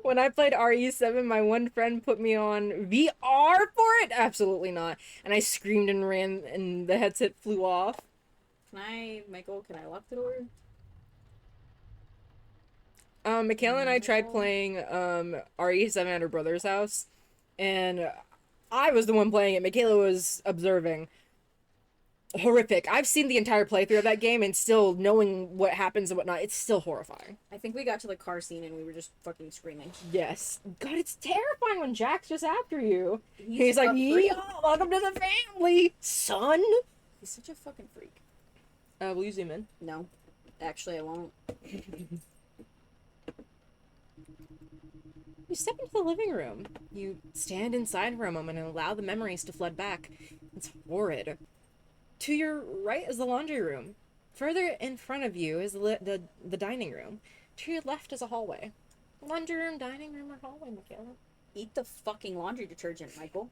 When I played RE7, my one friend put me on VR for it? Absolutely not. And I screamed and ran, and the headset flew off. Michael, can I lock the door? Mikaela and I tried playing RE7 at her brother's house, and I was the one playing it. Mikaela was observing. Horrific. I've seen the entire playthrough of that game, and still knowing what happens and whatnot, it's still horrifying. I think we got to the car scene and we were just fucking screaming. Yes. God, it's terrifying when Jack's just after you. He's a like, freak. yeah, welcome to the family, son. He's such a fucking freak. Will you zoom in? No. Actually, I won't. You step into the living room. You stand inside for a moment and allow the memories to flood back. It's horrid. To your right is the laundry room. Further in front of you is the dining room. To your left is a hallway. Laundry room, dining room, or hallway, Mikaela? Eat the fucking laundry detergent, Michael.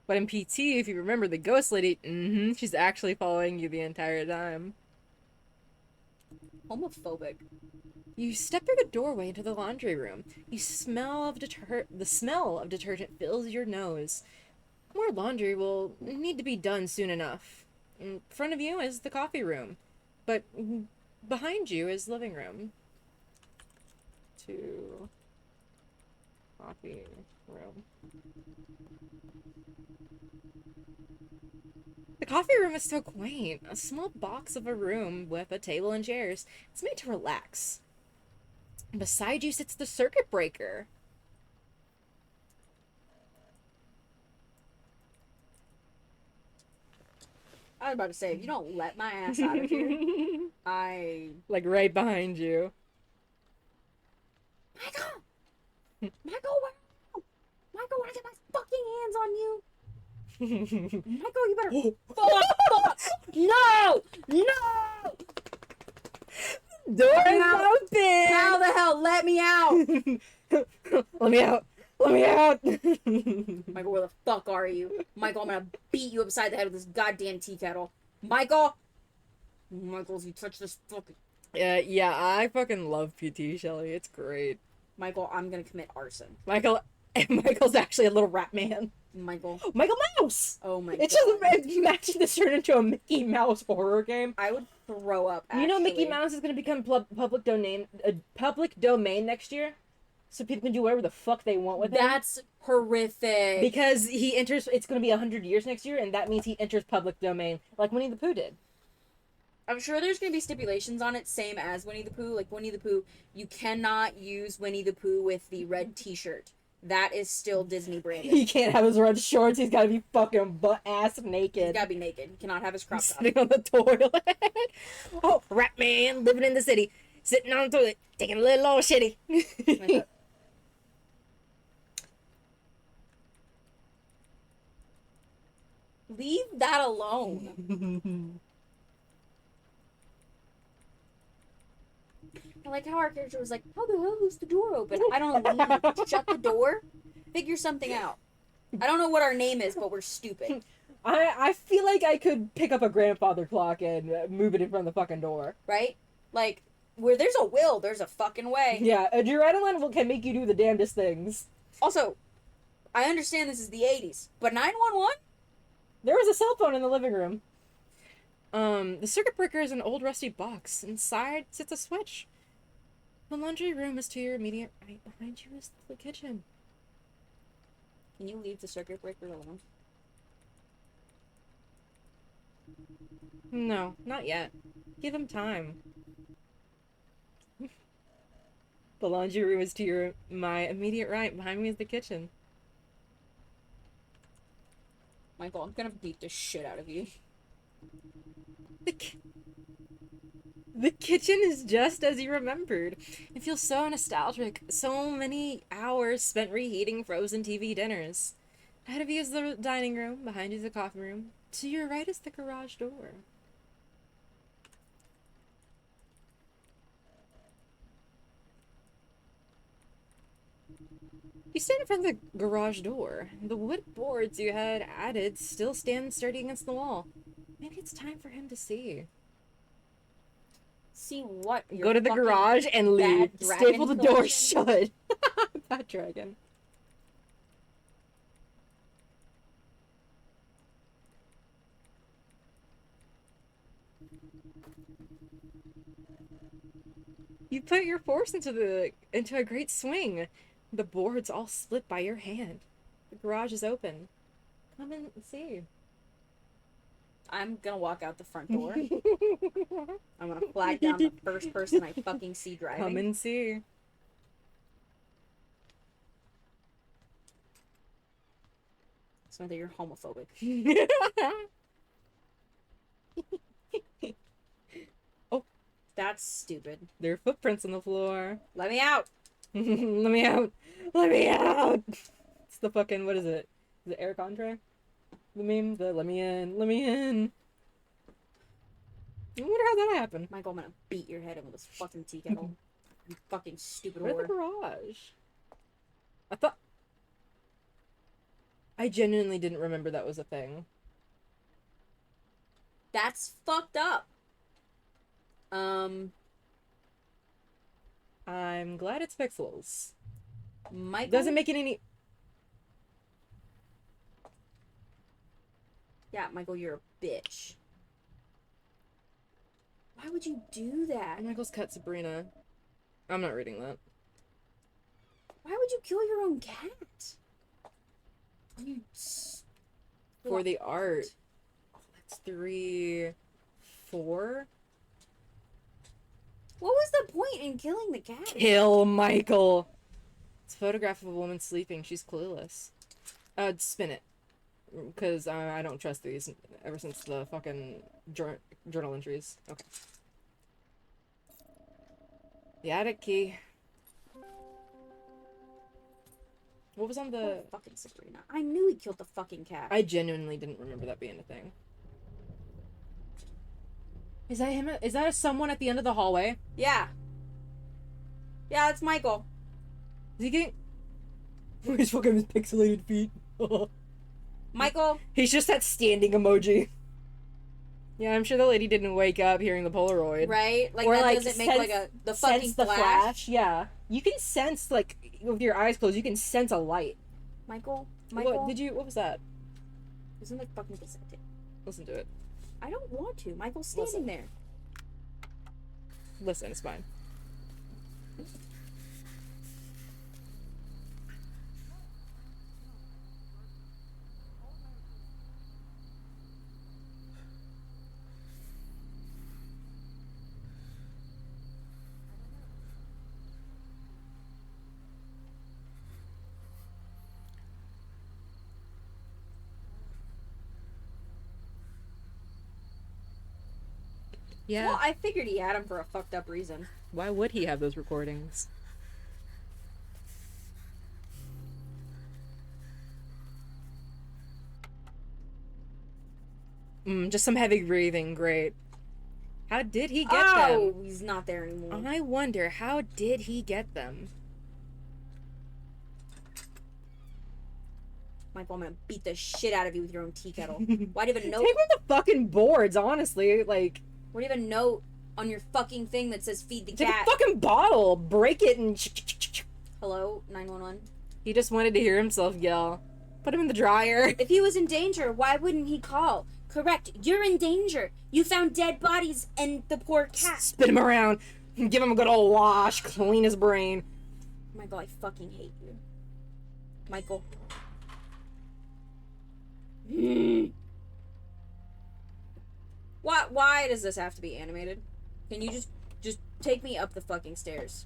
But in PT, if you remember the ghost lady, she's actually following you the entire time. Homophobic. You step through the doorway into the laundry room. The smell of detergent fills your nose. More laundry will need to be done soon enough. In front of you is the coffee room, but behind you is living room. To coffee room. The coffee room is so quaint. A small box of a room with a table and chairs. It's made to relax. Beside you sits the circuit breaker. I was about to say, if you don't let my ass out of here, I... Like right behind you. Michael! Michael, where? Michael, when I get my fucking hands on you! Michael, you better... fuck! No! No! Door's How open! the hell? Let me out! Let me out! Let me out! Michael, where the fuck are you? Michael, I'm gonna beat you upside the head with this goddamn tea kettle. Michael! Michael, if you touch this fucking... Yeah, I fucking love PT, Shelly. It's great. Michael, I'm gonna commit arson. Michael's actually a little rat man. Michael. Michael Mouse! Oh my It's god. just imagine this turned into a Mickey Mouse horror game. I would throw up, actually. You know Mickey Mouse is gonna become public domain next year? So people can do whatever the fuck they want with it. That's horrific. Because he enters, it's gonna be 100 years next year, and that means he enters public domain, like Winnie the Pooh did. I'm sure there's gonna be stipulations on it, same as Winnie the Pooh. Like Winnie the Pooh, you cannot use Winnie the Pooh with the red t-shirt. That is still Disney branded. He can't have his red shorts, he's gotta be fucking butt-ass naked. He's gotta be naked. He cannot have his crop top. Sitting on the toilet. Oh, rat man, living in the city. Sitting on the toilet, taking a little old shitty. Leave that alone. I like how our character was like, how the hell is the door open? I don't know. Shut the door. Figure something out. I don't know what our name is, but we're stupid. I feel like I could pick up a grandfather clock and move it in front of the fucking door. Right? Like, where there's a will, there's a fucking way. Yeah, adrenaline can make you do the damnedest things. Also, I understand this is the 80s, but 911? There was a cell phone in the living room. The circuit breaker is an old rusty box. Inside sits a switch. The laundry room is to your immediate right. Behind you is the kitchen. Can you leave the circuit breaker alone? No, not yet. Give him time. The laundry room is to my immediate right. Behind me is the kitchen. Michael, I'm gonna beat the shit out of you. The kitchen is just as you remembered. It feels so nostalgic. So many hours spent reheating frozen TV dinners. Ahead of you is the dining room. Behind you is the coffee room. To your right is the garage door. You stand in front of the garage door. The wood boards you had added still stand sturdy against the wall. Maybe it's time for him to see. See what? Go to the garage and leave. bad dragon Staple the door collection? shut. Bad dragon. You put your force into a great swing. The boards all split by your hand. The garage is open. Come and see. I'm gonna walk out the front door. I'm gonna flag down the first person I fucking see driving. Come and see. Samantha, you're homophobic. Oh, that's stupid. there are footprints on the floor. Let me out. Let me out. Let me out. It's the fucking, what is it? Is it Eric Andre? The meme? The let me in. Let me in. I wonder how that happened. Michael, I'm gonna beat your head in with this fucking tea kettle. You fucking stupid Where's the whore. garage? I thought... I genuinely didn't remember that was a thing. That's fucked up. I'm glad it's pixels. Michael Doesn't make it any... Yeah, Michael, you're a bitch. Why would you do that? Michael's cut Sabrina. I'm not reading that. Why would you kill your own cat? You For the art. Oh, that's 3... 4? What was the point in killing the cat? Kill Michael! It's a photograph of a woman sleeping. She's clueless. Spin it. Because I don't trust these ever since the fucking journal entries. Okay. The attic key. What was on the... Fucking Sabrina. I knew he killed the fucking cat. I genuinely didn't remember that being a thing. Is that him? Is that someone at the end of the hallway? Yeah. Yeah, it's Michael. Is he getting... He's fucking his pixelated feet. Michael. He's just that standing emoji. Yeah, I'm sure the lady didn't wake up hearing the Polaroid. Right? Like, Or, that like, doesn't make, like, the fucking sense the flash. Yeah. You can sense, like, with your eyes closed, you can sense a light. Michael? What was that? Isn't that fucking deceptive? Listen to it. I don't want to. Michael's standing Listen. there. Listen, it's fine. Yeah. Well, I figured he had him for a fucked up reason. Why would he have those recordings? Just some heavy breathing, great. How did he get Oh, them? he's not there anymore. I wonder, how did he get them? Michael, I'm gonna beat the shit out of you with your own tea kettle. Why do you even know? Take with the fucking boards, honestly. Like, What do you even note on your fucking thing that says feed the take cat? a fucking bottle, break it, and... Hello, 911. He just wanted to hear himself yell. Put him in the dryer. If he was in danger, why wouldn't he call? Correct, you're in danger. You found dead bodies and the poor cat. Spin him around. Give him a good old wash. Clean his brain. Michael, I fucking hate you. Michael. Why does this have to be animated? Can you just take me up the fucking stairs?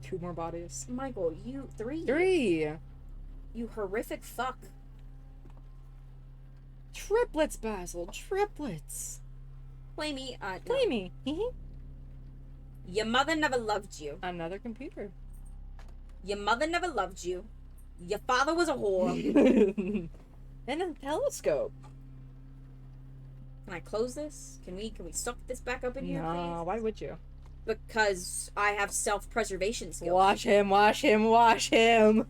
Two more bodies. Michael, you three. You horrific fuck. Triplets, Basil. Triplets. Play me. No. Play me. Your mother never loved you. Another computer. Your mother never loved you. Your father was a whore. And a telescope. Can I close this? Can we suck this back up in here, No, please? why would you? Because I have self-preservation skills. Wash him, wash him, wash him.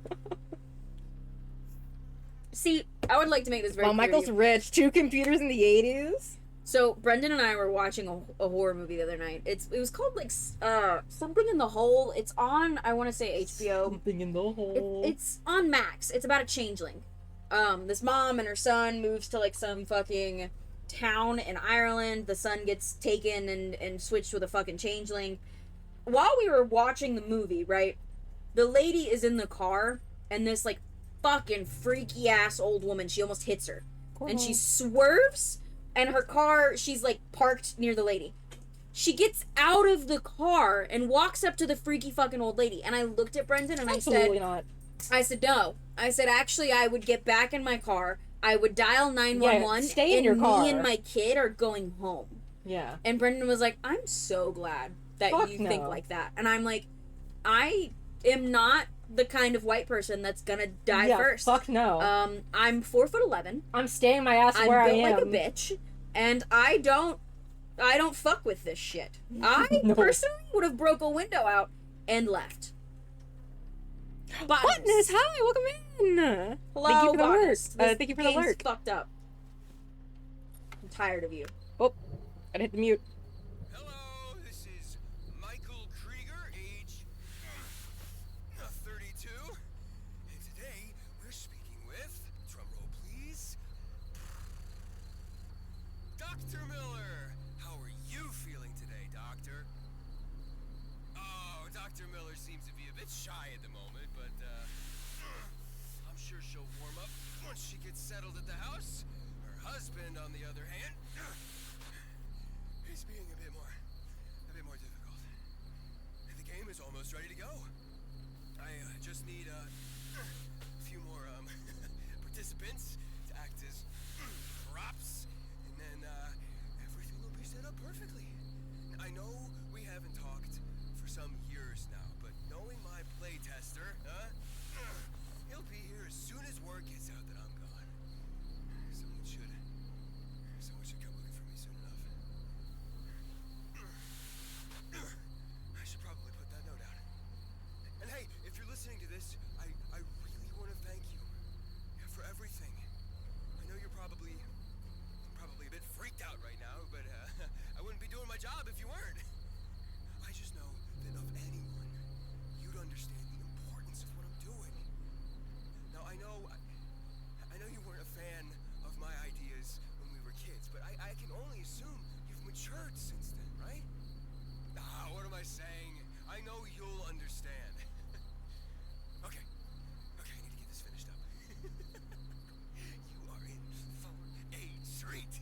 See, I would like to make this very Well, clear to Michael's you. rich. 2 computers in the 80s. So Brendan and I were watching a horror movie the other night. It was called like something in the hole. It's on, I want to say, HBO. Something in the hole. It's on Max. It's about a changeling. This mom and her son moves to like some fucking town in Ireland. The son gets taken and switched with a fucking changeling. While we were watching the movie, right, the lady is in the car and this like fucking freaky ass old woman, she almost hits her. And she swerves and her car, she's like parked near the lady. She gets out of the car and walks up to the freaky fucking old lady. And I looked at Brendan and Absolutely not. I said, no. I said, actually, I would get back in my car. I would dial 911. Yeah, stay in and your car. me and my kid are going home. Yeah. And Brendan was like, I'm so glad that Fuck you no. think like that. And I'm like, I am not the kind of white person that's gonna die Yeah, first. fuck no. I'm 4'11". I'm staying my ass I'm where I built am. like a bitch. And I don't fuck with this shit. I No. personally would have broke a window out and left. Botness, hi, welcome in. Hello, Thank you for the lurk. Botanist. This Thank you for the game's lurk. fucked up. I'm tired of you. Oh, gotta hit the mute. Hello, this is Michael Krieger, age 32. And today we're speaking with, drumroll please, Dr. Miller. How are you feeling today, Doctor? Oh, Dr. Miller seems to be a bit shy at the moment, but I'm sure she'll warm up once she gets settled at the house. Her husband, on the other hand, he's being a bit more difficult. the game is almost ready to go. I just need a few more participants to act as props, and then everything will be set up perfectly. I know we haven't talked for some years now, but knowing my playtester, he'll be here as soon as word gets out that I'm gone. Someone should come looking for me soon enough. I should probably put that note out. And hey, if you're listening to this, I really want to thank you for everything. I know you're probably a bit freaked out right now, but I wouldn't be doing my job if you weren't. I just know that of anyone, you'd understand the importance of what I'm doing. Now I know you weren't a fan of my ideas when we were kids, but I can only assume you've matured since then, right? What am I saying? I know you'll understand. Okay, I need to get this finished up. You are in for a treat.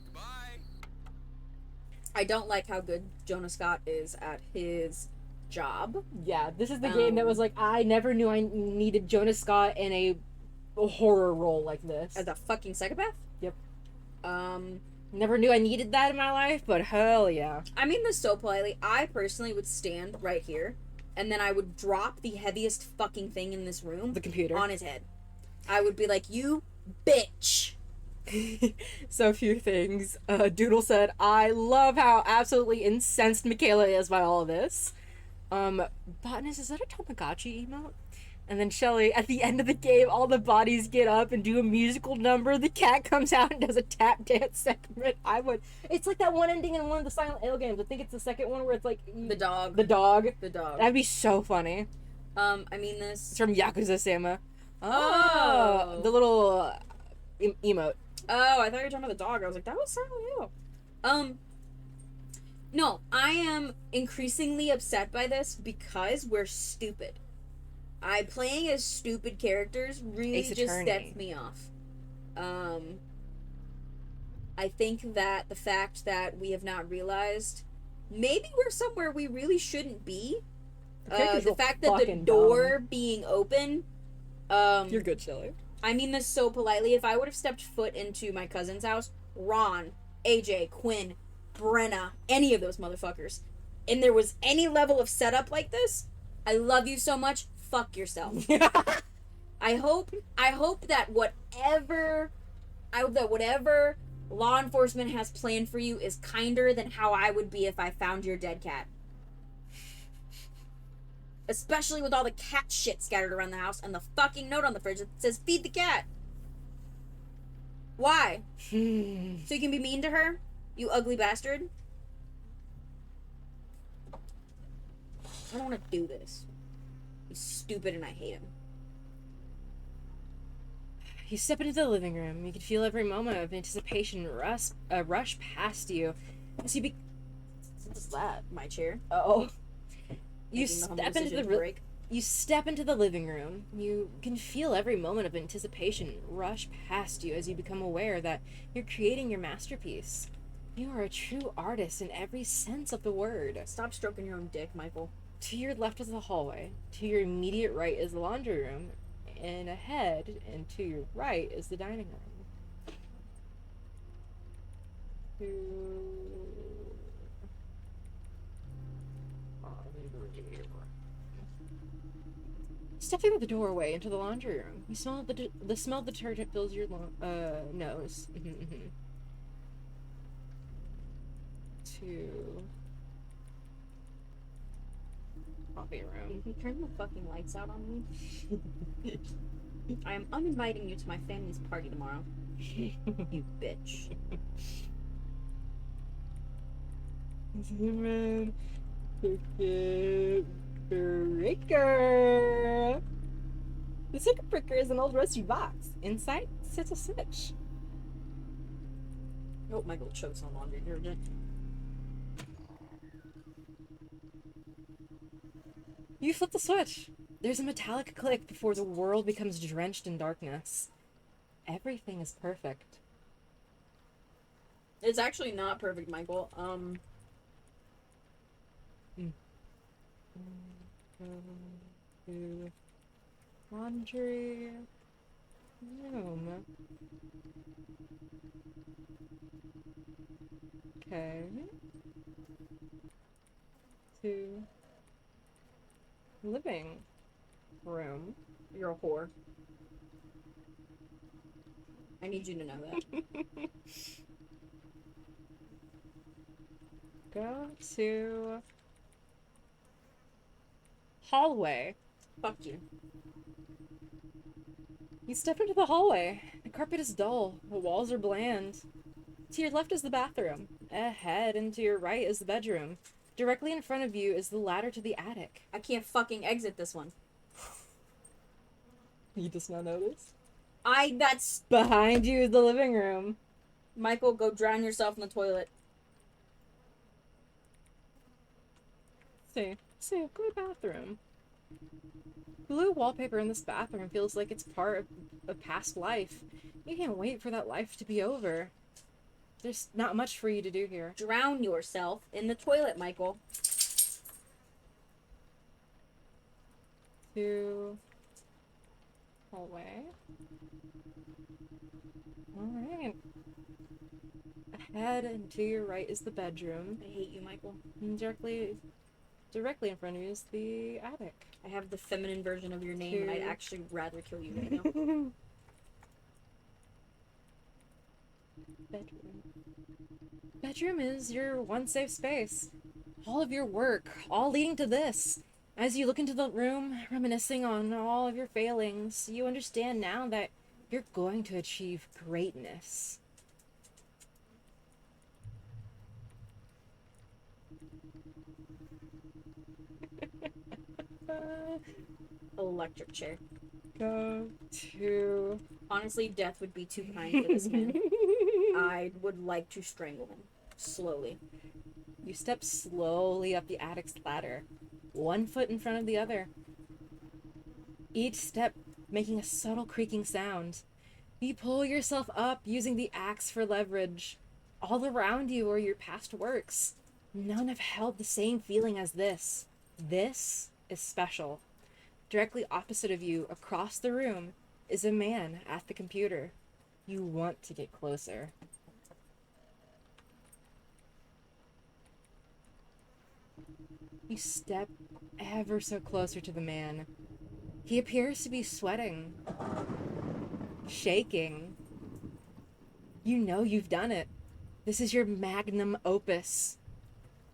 Goodbye. I don't like how good Jonah Scott is at his job. Yeah, this is the game that was like, I never knew I needed Jonas Scott in a horror role like this. As a fucking psychopath? Yep. Never knew I needed that in my life, but hell yeah. I mean this so politely. I personally would stand right here, and then I would drop the heaviest fucking thing in this room. The computer. On his head. I would be like, you bitch. So a few things. Doodle said, I love how absolutely incensed Mikaela is by all of this. Botanist, is that a Tamagotchi emote? And then Shelly, at the end of the game, all the bodies get up and do a musical number. The cat comes out and does a tap dance segment. It's like that one ending in one of the Silent Hill games. I think it's the second one where it's like... The dog. The dog. The dog. That'd be so funny. I mean this... It's from Yakuza Sama. Oh! The little emote. Oh, I thought you were talking about the dog. I was like, that was Silent Hill. No, I am increasingly upset by this because we're stupid. Playing as stupid characters really Ace just Attorney. sets me off. I think that the fact that we have not realized maybe we're somewhere we really shouldn't be. The fact that the door being open. You're good, Shelly. I mean this so politely. If I would have stepped foot into my cousin's house, Ron, AJ, Quinn, Brenna, any of those motherfuckers, and there was any level of setup like this, I love you so much. Fuck yourself. I hope that whatever law enforcement has planned for you is kinder than how I would be if I found your dead cat. Especially with all the cat shit scattered around the house and the fucking note on the fridge that says feed the cat. Why? So you can be mean to her? You ugly bastard? I don't want to do this. He's stupid and I hate him. You step into the living room. You can feel every moment of anticipation rush past you. As you What's that? My chair? Oh. You Making the humble step into decision the to break. You step into the living room. You can feel every moment of anticipation rush past you as you become aware that you're creating your masterpiece. You are a true artist in every sense of the word. Stop stroking your own dick, Michael. To your left is the hallway. To your immediate right is the laundry room. And ahead and to your right is the dining room. Step through the doorway into the laundry room. You smell the smell of detergent fills your nose. To coffee room. Can you turn the fucking lights out on me? I am uninviting you to my family's party tomorrow. You bitch. Man. Circuit breaker. The circuit breaker is an old rusty box. Inside sits a switch. I hope Michael chokes on laundry detergent. You flip the switch. There's a metallic click before the world becomes drenched in darkness. Everything is perfect. It's actually not perfect, Michael. Go to laundry room. Okay. To living room. You're a whore. I need you to know that. Go to hallway. Fuck you. You step into the hallway. The carpet is dull. The walls are bland. To your left is the bathroom. Ahead and to your right is the bedroom. Directly in front of you is the ladder to the attic. I can't fucking exit this one. You just now noticed? That's... Behind you is the living room. Michael, go drown yourself in the toilet. See, go to the bathroom. Blue wallpaper in this bathroom feels like it's part of a past life. You can't wait for that life to be over. There's not much for you to do here. Drown yourself in the toilet, Michael. To hallway. Alright. Ahead and to your right is the bedroom. I hate you, Michael. And directly in front of you is the attic. I have the feminine version of your name, and I'd Two. actually rather kill you right now. Bedroom. Bedroom is your one safe space. All of your work, all leading to this. As you look into the room, reminiscing on all of your failings, you understand now that you're going to achieve greatness. Electric chair. Go to... Honestly, death would be too kind for this man. I would like to strangle him. Slowly. You step slowly up the attic's ladder, one foot in front of the other. Each step making a subtle creaking sound. You pull yourself up using the axe for leverage. All around you are your past works. None have held the same feeling as this. This is special. Directly opposite of you, across the room, is a man at the computer. You want to get closer. You step ever so closer to the man. He appears to be sweating, shaking. You know you've done it. This is your magnum opus.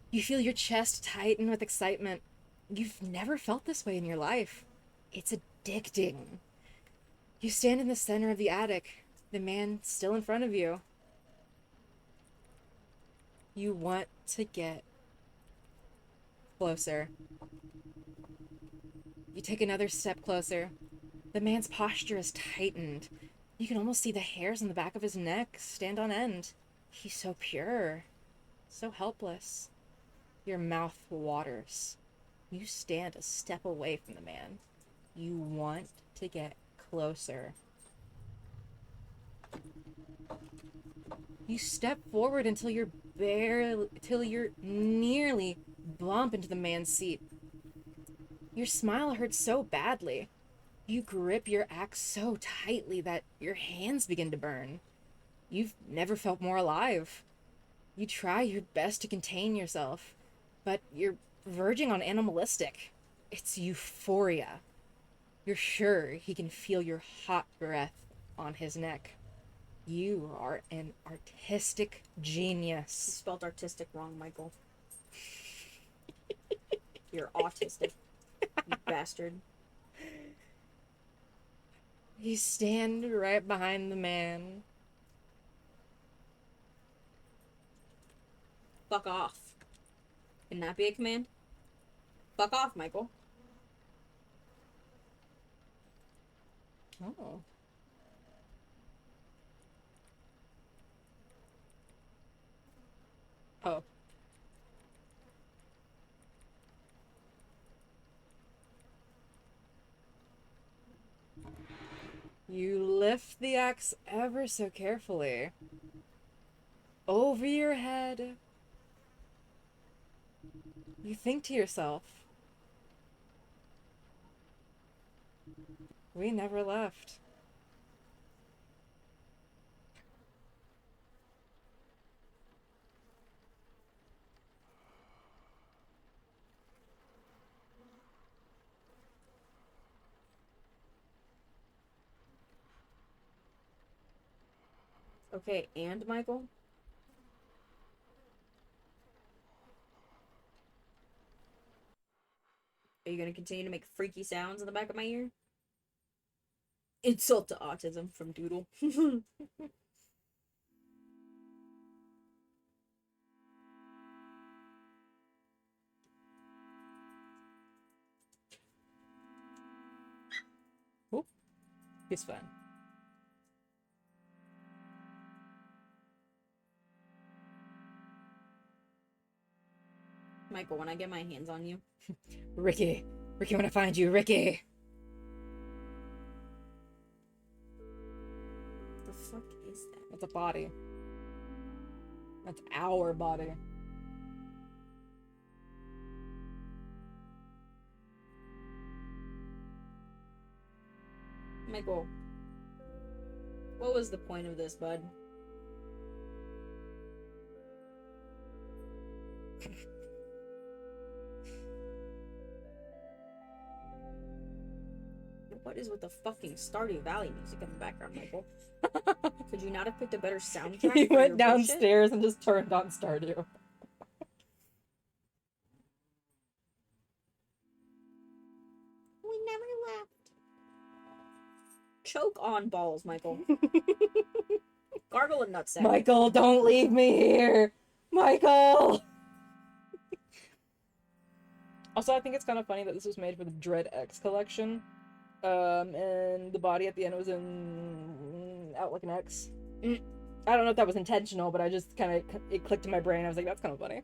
You feel your chest tighten with excitement. You've never felt this way in your life. It's addicting. You stand in the center of the attic, the man still in front of you. You want to get closer. You take another step closer. The man's posture is tightened. You can almost see the hairs on the back of his neck stand on end. He's so pure, so helpless. Your mouth waters. You stand a step away from the man. You want to get closer. You step forward until you're nearly bump into the man's seat. Your smile hurts so badly. You grip your axe so tightly that your hands begin to burn. You've never felt more alive. You try your best to contain yourself, but you're verging on animalistic. It's euphoria. You're sure he can feel your hot breath on his neck. You are an artistic You genius. spelled artistic wrong, Michael. You're autistic. You bastard. You stand right behind the man. Fuck off. Can that be a command? Fuck off, Michael. Oh. Oh. You lift the axe ever so carefully. Over your head. You think to yourself, We never left. Okay, and Michael? Are you gonna continue to make freaky sounds in the back of my ear? Insult to autism from Doodle. Oop. He's fine. Michael, when I get my hands on you. Ricky. Ricky, when I find you, Ricky. The fuck is that? That's a body. That's our body. Michael, what was the point of this, bud? What is with the fucking Stardew Valley music in the background, Michael? Could you not have picked a better soundtrack? He for went your downstairs and just turned on Stardew. bullshit? We never left. Choke on balls, Michael. Gargle a nutsack. Michael, don't leave me here! Michael! Also, I think it's kind of funny that this was made for the Dread X collection. And the body at the end was in out like an X. I don't know if that was intentional, but I just kind of, it clicked in my brain. I was like, that's kind of funny.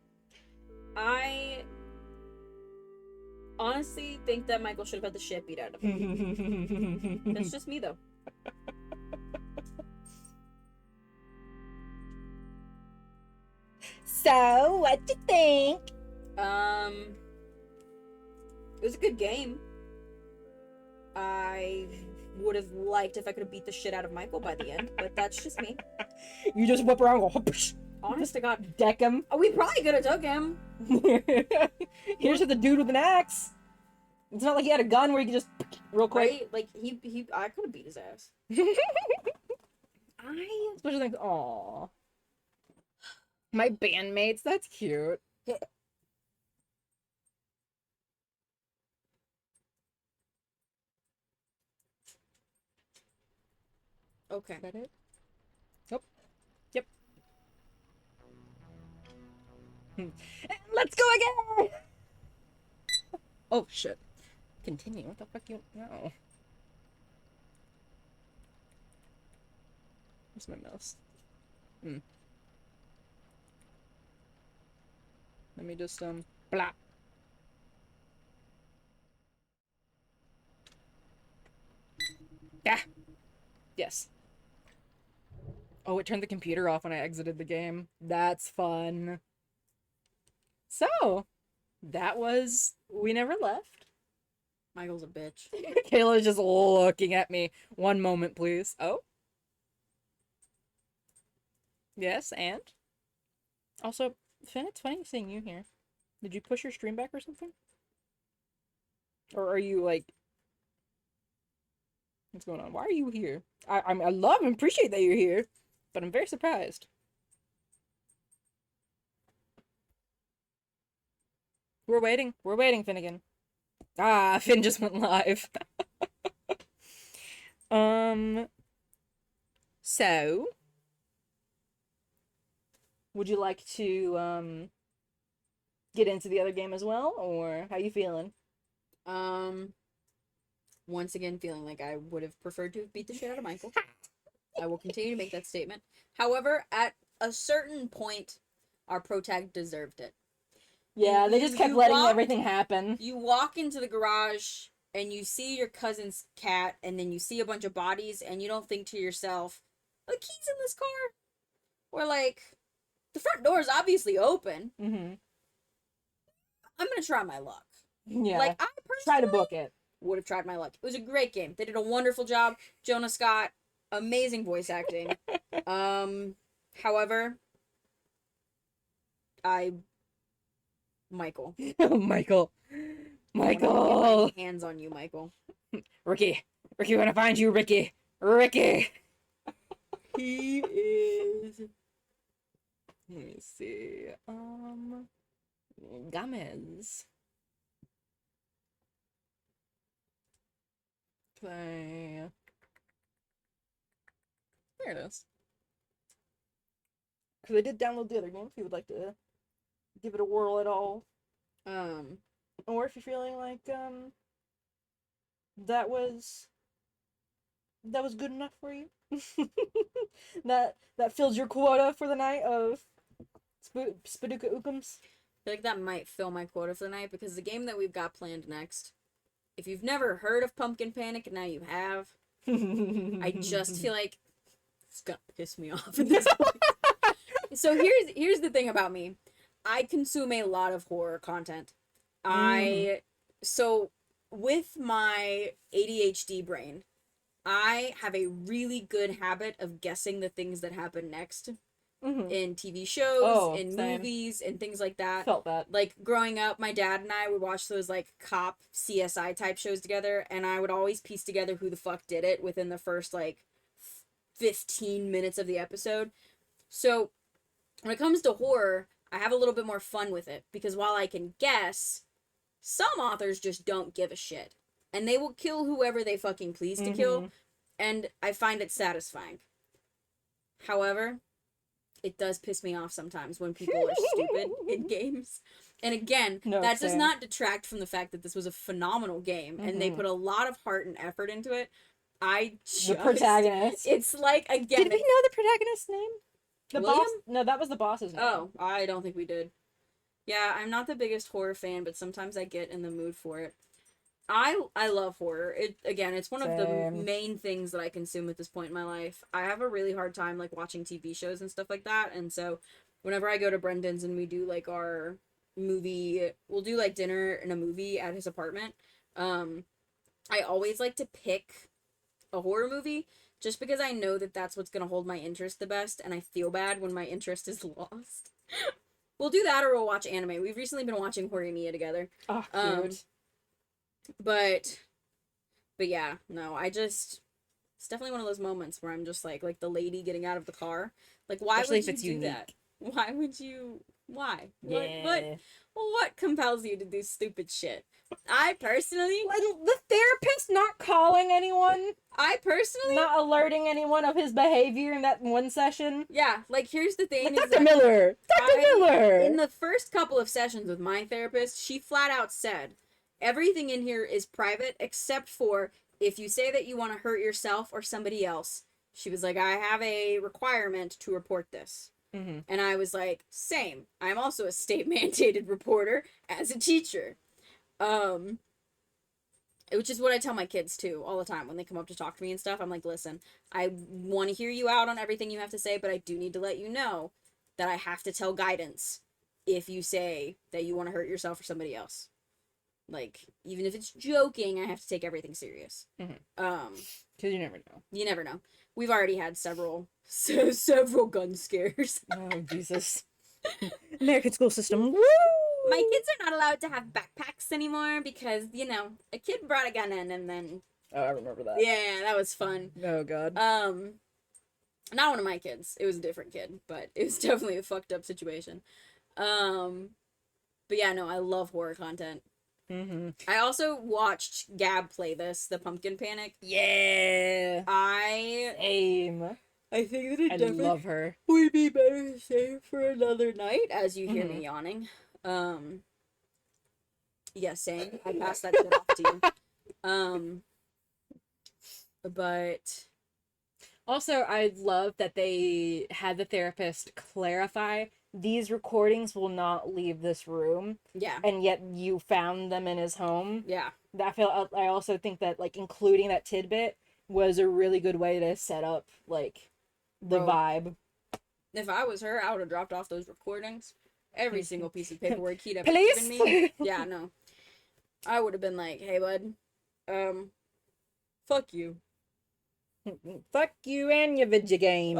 I honestly think that Michael should have had the shit beat out of him. That's just me, though. So, what you think? It was a good game. I would have liked if I could have beat the shit out of Michael by the end, but that's just me. You just whip around and go, "Hopsh." Honest to God. Deck him. Oh, we probably could have took him. Here's to the dude with an axe. It's not like he had a gun where he could just real quick. Right? Like, I could have beat his ass. Especially like, aw. My bandmates, that's cute. Okay. Is that it? Nope. Yep. Let's go again! Oh, shit. Continue. What the fuck you... No. Where's my mouse? Let me just, blah. Yeah. Yes. Oh, it turned the computer off when I exited the game. That's fun. So, that was We Never Left. Michael's a bitch. Kayla's just looking at me. One moment, please. Oh? Yes, and? Also, Finn, it's funny seeing you here. Did you push your stream back or something? Or are you, like... What's going on? Why are you here? I love and appreciate that you're here, but I'm very surprised. We're waiting. We're waiting, Finnegan. Ah, Finn just went live. So... Would you like to, get into the other game as well, or how you feeling? Once again, feeling like I would have preferred to have beat the shit out of Michael. I will continue to make that statement. However, at a certain point, our pro tag deserved it. Yeah, they just kept letting everything happen. You walk into the garage and you see your cousin's cat, and then you see a bunch of bodies, and you don't think to yourself, like, he's in this car. Or like, the front door is obviously open. Mm-hmm. I'm gonna try my luck. Yeah. Like, I Try personally to book it. would have tried my luck. It was a great game. They did a wonderful job. Jonah Scott, amazing voice acting. However, Michael. Michael. I wanna Michael. get my hands on you, Michael. Ricky. Ricky, when I find you, Ricky. Ricky. He is. Let me see. Gomez. Play. There it is. Because I did download the other game if you would like to give it a whirl at all. Or if you're feeling like, that was good enough for you. that fills your quota for the night of Spaduka Ukums. I feel like that might fill my quota for the night because the game that we've got planned next, if you've never heard of Pumpkin Panic and now you have, I just feel like it's gonna piss me off at this point. So here's the thing about me. I consume a lot of horror content. So with my ADHD brain, I have a really good habit of guessing the things that happen next in TV shows, in same. movies, and things like that. Felt that. Like, growing up, my dad and I would watch those, like, cop CSI type shows together, and I would always piece together who the fuck did it within the first, like, 15 minutes of the episode. So, when it comes to horror, I have a little bit more fun with it, because while I can guess, some authors just don't give a shit. And they will kill whoever they fucking please to kill, and I find it satisfying. However, it does piss me off sometimes when people are stupid in games. And again, that does not detract from the fact that this was a phenomenal game, and they put a lot of heart and effort into it. The protagonist. It's like, again... Did we know the protagonist's name? The William? boss? No, that was the boss's name. Oh, I don't think we did. Yeah, I'm not the biggest horror fan, but sometimes I get in the mood for it. I love horror. It's one of the main things that I consume at this point in my life. I have a really hard time, like, watching TV shows and stuff like that, and so whenever I go to Brendan's and we do, like, our movie, we'll do, like, dinner and a movie at his apartment, I always like to pick a horror movie, just because I know that that's what's gonna hold my interest the best, and I feel bad when my interest is lost. We'll do that, or we'll watch anime. We've recently been watching Horimiya together. Oh, cute. But yeah, no, it's definitely one of those moments where I'm just like the lady getting out of the car. Like, why Especially would if it's you do unique. that? Why would you? Why? Yeah. What compels you to do stupid shit? I personally, The therapist not calling anyone, not alerting anyone of his behavior in that one session. yeah, like, here's the thing. Like, Dr. Miller! Dr. Miller! In the first couple of sessions with my therapist, she flat out said, everything in here is private except for if you say that you want to hurt yourself or somebody else. She was like, I have a requirement to report this. And I was like, same. I'm also a state mandated reporter as a teacher. Which is what I tell my kids too all the time when they come up to talk to me and stuff. I'm like, listen, I want to hear you out on everything you have to say, but I do need to let you know that I have to tell guidance if you say that you want to hurt yourself or somebody else. Like, even if it's joking, I have to take everything serious. Because you never know. You never know. We've already had several gun scares. Oh, Jesus. American school system. Woo! My kids are not allowed to have backpacks anymore because, a kid brought a gun in and then... Oh, I remember that. Yeah, that was fun. Oh, God. Not one of my kids. It was a different kid, but it was definitely a fucked up situation. But yeah, no, I love horror content. I also watched Gab play the Pumpkin Panic. Yeah! Same. I think that it I definitely love her. would be better to save for another night, as you hear me yawning. Yeah, same. I passed that shit off to you. But... Also, I love that they had the therapist clarify these recordings will not leave this room. Yeah. And yet you found them in his home. Yeah. I also think that, like, including that tidbit was a really good way to set up, like, the vibe. If I was her, I would have dropped off those recordings. Every single piece of paperwork he'd ever Please? given me. Yeah, no. I would have been like, hey, bud, Fuck you. Fuck you and your video game.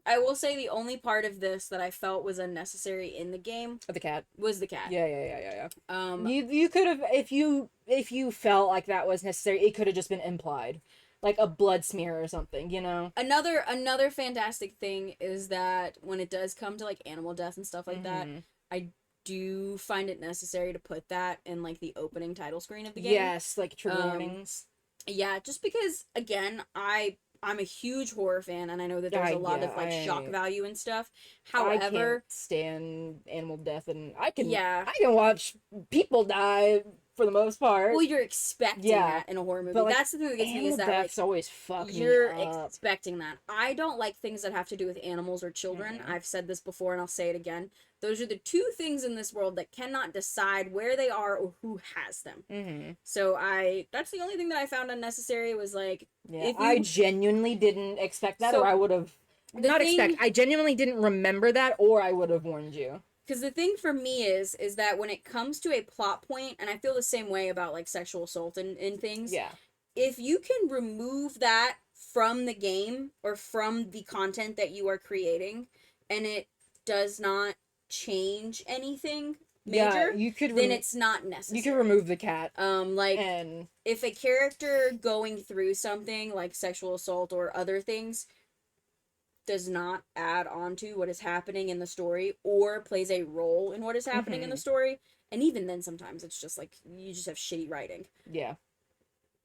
I will say the only part of this that I felt was unnecessary in the game The cat. was the cat. Yeah. Um, You could have, if you felt like that was necessary, it could have just been implied, like a blood smear or something, you know. another fantastic thing is that when it does come to like animal death and stuff like that, I do find it necessary to put that in like the opening title screen of the game. Yes, like trigger warnings. Yeah, just because again, I'm a huge horror fan, and I know that there's a lot of like shock value and stuff. I However, can't stand animal death, and I can watch people die for the most part. well, you're expecting that in a horror movie. But, like, that's the thing that gets me is animal that death's like always fuck me you're up. expecting that. I don't like things that have to do with animals or children. I've said this before, and I'll say it again. Those are the two things in this world that cannot decide where they are or who has them. So that's the only thing that I found unnecessary was like, I genuinely didn't expect that, or I would have I genuinely didn't remember that, or I would have warned you. Because the thing for me is that when it comes to a plot point, and I feel the same way about like sexual assault and things. Yeah. If you can remove that from the game or from the content that you are creating, and it does not change anything major, then it's not necessary. You could remove the cat. Like, and if a character going through something like sexual assault or other things does not add on to what is happening in the story or plays a role in what is happening in the story, and even then sometimes it's just like you just have shitty writing. Yeah.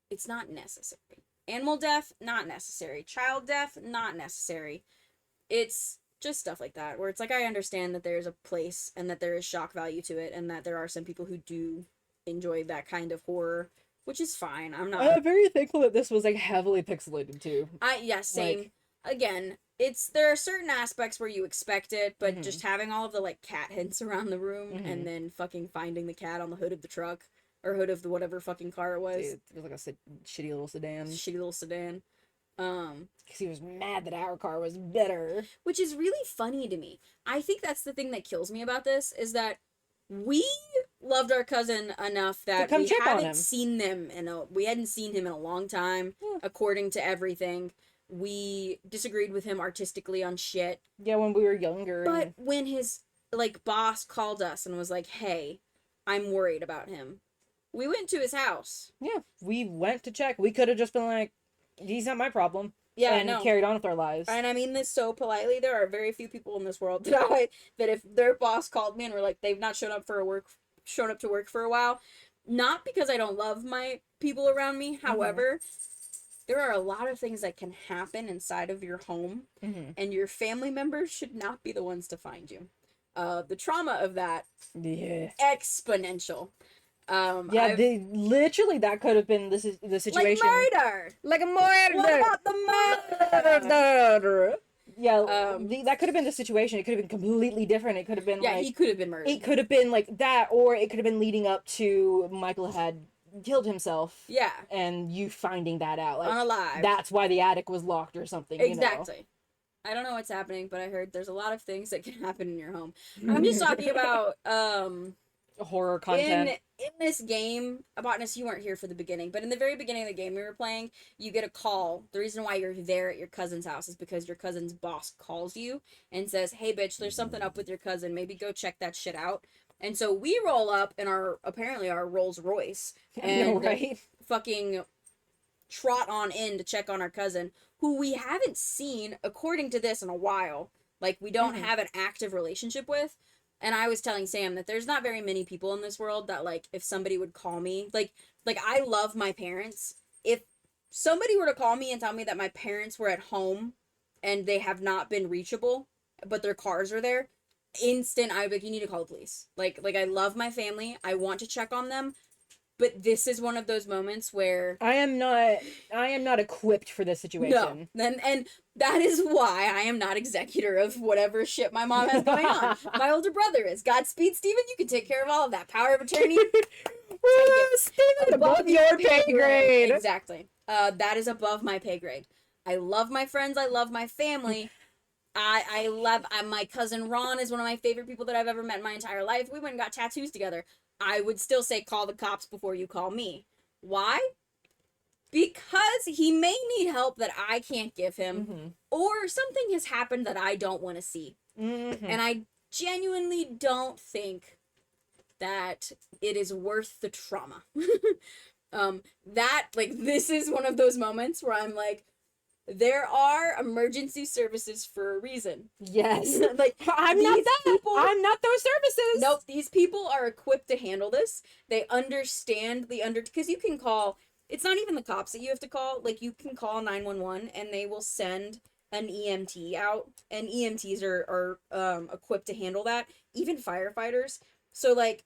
It's not necessary. Animal death, not necessary. Child death, not necessary. It's just stuff like that, where it's like I understand that there's a place and that there is shock value to it, and that there are some people who do enjoy that kind of horror, which is fine. I'm very thankful that this was like heavily pixelated too. Same. Like, again, there are certain aspects where you expect it, but just having all of the like cat hints around the room and then fucking finding the cat on the hood of the truck or hood of the whatever fucking car it was. Dude, it was like a shitty little sedan. Because he was mad that our car was better. Which is really funny to me. I think that's the thing that kills me about this, is that we loved our cousin enough that we hadn't seen him we hadn't seen him in a long time, according to everything. We disagreed with him artistically on shit. Yeah, when we were younger. But when his like boss called us and was like, "Hey, I'm worried about him," we went to his house. Yeah, we went to check. We could have just been like, "He's not my problem." Yeah, and carried on with our lives. And I mean this so politely. There are very few people in this world that if their boss called me and were like, they've not shown up to work for a while, not because I don't love my people around me. However, there are a lot of things that can happen inside of your home, and your family members should not be the ones to find you. The trauma of that, exponential. Literally that could have been the situation. Like a murder. What about the murder? Yeah, that could have been the situation. It could have been completely different. It could have been he could have been murdered. It could have been like that, or it could have been leading up to Mikeala had killed himself. Yeah. And you finding that out. Like, unalive. That's why the attic was locked or something. Exactly. You know? I don't know what's happening, but I heard there's a lot of things that can happen in your home. I'm just talking about horror content. In this game, Botanist, you weren't here for the beginning, but in the very beginning of the game we were playing, you get a call. The reason why you're there at your cousin's house is because your cousin's boss calls you and says, "Hey bitch, there's something up with your cousin. Maybe go check that shit out." And so we roll up in our Rolls Royce and fucking trot on in to check on our cousin, who we haven't seen, according to this, in a while. Like, we don't have an active relationship with. And I was telling Sam that there's not very many people in this world that, like, if somebody would call me, like I love my parents. If somebody were to call me and tell me that my parents were at home and they have not been reachable, but their cars are there, instant, I would be like, you need to call the police. Like I love my family. I want to check on them. But this is one of those moments where I am not equipped for this situation. No, and that is why I am not executor of whatever shit my mom has going on. My older brother is. Godspeed, Steven. You can take care of all of that. Power of attorney. Steven, above your pay grade. Exactly. That is above my pay grade. I love my friends. I love my family. I love my cousin Ron is one of my favorite people that I've ever met in my entire life. We went and got tattoos together. I would still say call the cops before you call me. Why? because he may need help that I can't give him, Mm-hmm. or something has happened that I don't want to see. Mm-hmm. And I genuinely don't think that it is worth the trauma. That, like, this is one of those moments where I'm like, there are emergency services for a reason. Yes. Like, I'm not these that. people- I'm not those services. Nope, these people are equipped to handle this. They understand because you can call, it's not even the cops that you have to call, like, you can call 911 and they will send an EMT out, and EMTs are equipped to handle that, even firefighters. So, like,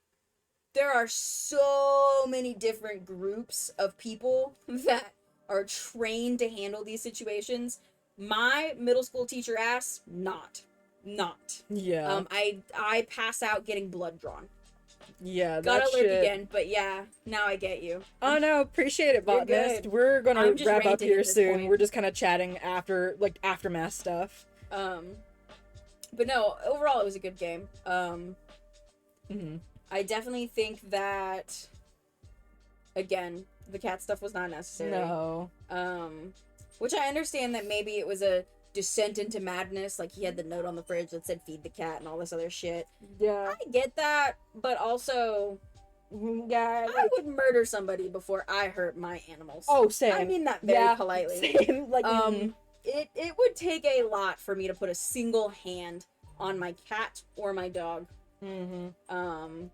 there are so many different groups of people that are trained to handle these situations. My middle school teacher ass, not. Yeah. I pass out getting blood drawn. Yeah. Gotta That lurk shit. again, but yeah, now I get you. Oh no, appreciate it, You're botanist. good. We're gonna I'm just wrap up ranting here at this soon. point. We're just kind of chatting after, like, aftermath stuff. But no, overall it was a good game. Mm-hmm. I definitely think that, again, the cat stuff was not necessary. No. Which I understand that maybe it was a descent into madness, like he had the note on the fridge that said feed the cat and all this other shit. Yeah. I get that, but also, Yeah. I would murder somebody before I hurt my animals. Oh, same. I mean that very Yeah, politely. Same. Like, It would take a lot for me to put a single hand on my cat or my dog. mm-hmm.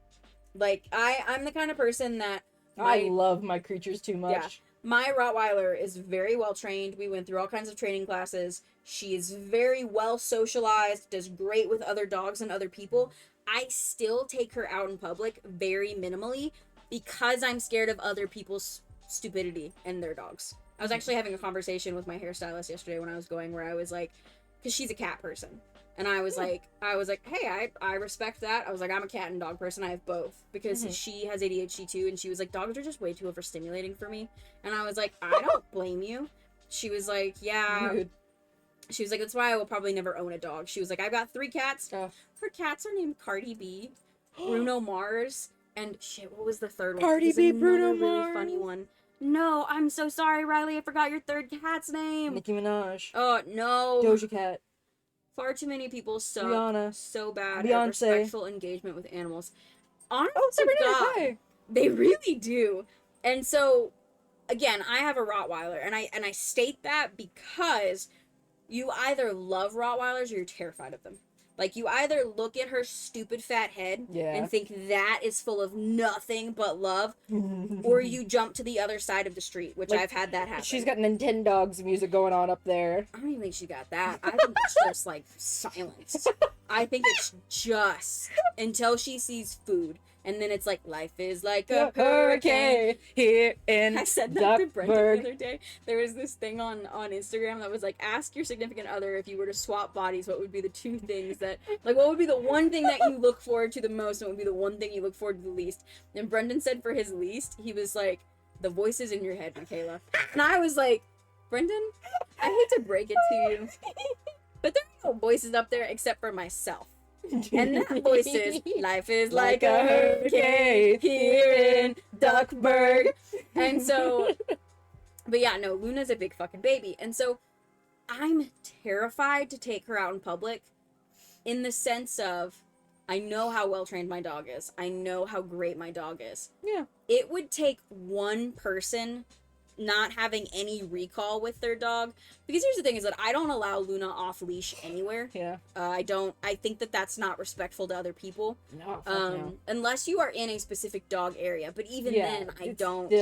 Like, I'm the kind of person that I love my creatures too much. Yeah. My Rottweiler is very well trained. We went through all kinds of training classes. She is very well socialized, does great with other dogs and other people. I still take her out in public very minimally because I'm scared of other people's stupidity and their dogs. I was actually having a conversation with my hairstylist yesterday when I was going, where I was like, because she's a cat person. And I was like, hey, I respect that. I was like, I'm a cat and dog person. I have both. Because she has ADHD too. And she was like, dogs are just way too overstimulating for me. And I was like, I don't blame you. She was like, yeah. Rude. She was like, that's why I will probably never own a dog. She was like, I've got 3 cats. Oh. Her cats are named Cardi B, Bruno Mars, and shit, what was the third one? Cardi There's B, another Bruno really Mars. funny one. No, I'm so sorry, Riley. I forgot your third cat's name. Nicki Minaj. Oh, no. Doja Cat. Far too many people suck Rihanna. so bad Beyonce. at respectful engagement with animals. Honest Oh, to Sabrina God, Carpenter. they really do. And so, again, I have a Rottweiler, and I state that because you either love Rottweilers or you're terrified of them. Like, you either look at her stupid fat head Yeah. and think that is full of nothing but love, or you jump to the other side of the street, which Like, I've had that happen. She's got Nintendogs music going on up there. I don't even think she got that. I think it's just, like, silence. I think it's just until she sees food. And then it's like, life is like a hurricane. here in I said that to Brendan the Duckburg. other day. There was this thing on Instagram that was like, ask your significant other if you were to swap bodies, what would be the 2 things that, like, what would be the one thing that you look forward to the most, and what would be the one thing you look forward to the least? And Brendan said for his least, he was like, the voices in your head, Mikaela. And I was like, Brendan, I hate to break it to you, but there are no voices up there except for myself. And that voice is, life is like a hurricane here in Duckburg. And so, but yeah, no, Luna's a big fucking baby. And so I'm terrified to take her out in public in the sense of, I know how well trained my dog is. I know how great my dog is. Yeah. It would take one person not having any recall with their dog, because here's the thing is that I don't allow Luna off leash anywhere. Yeah. I think that that's not respectful to other people. No, fuck no. Unless you are in a specific dog area, but even then I it's don't.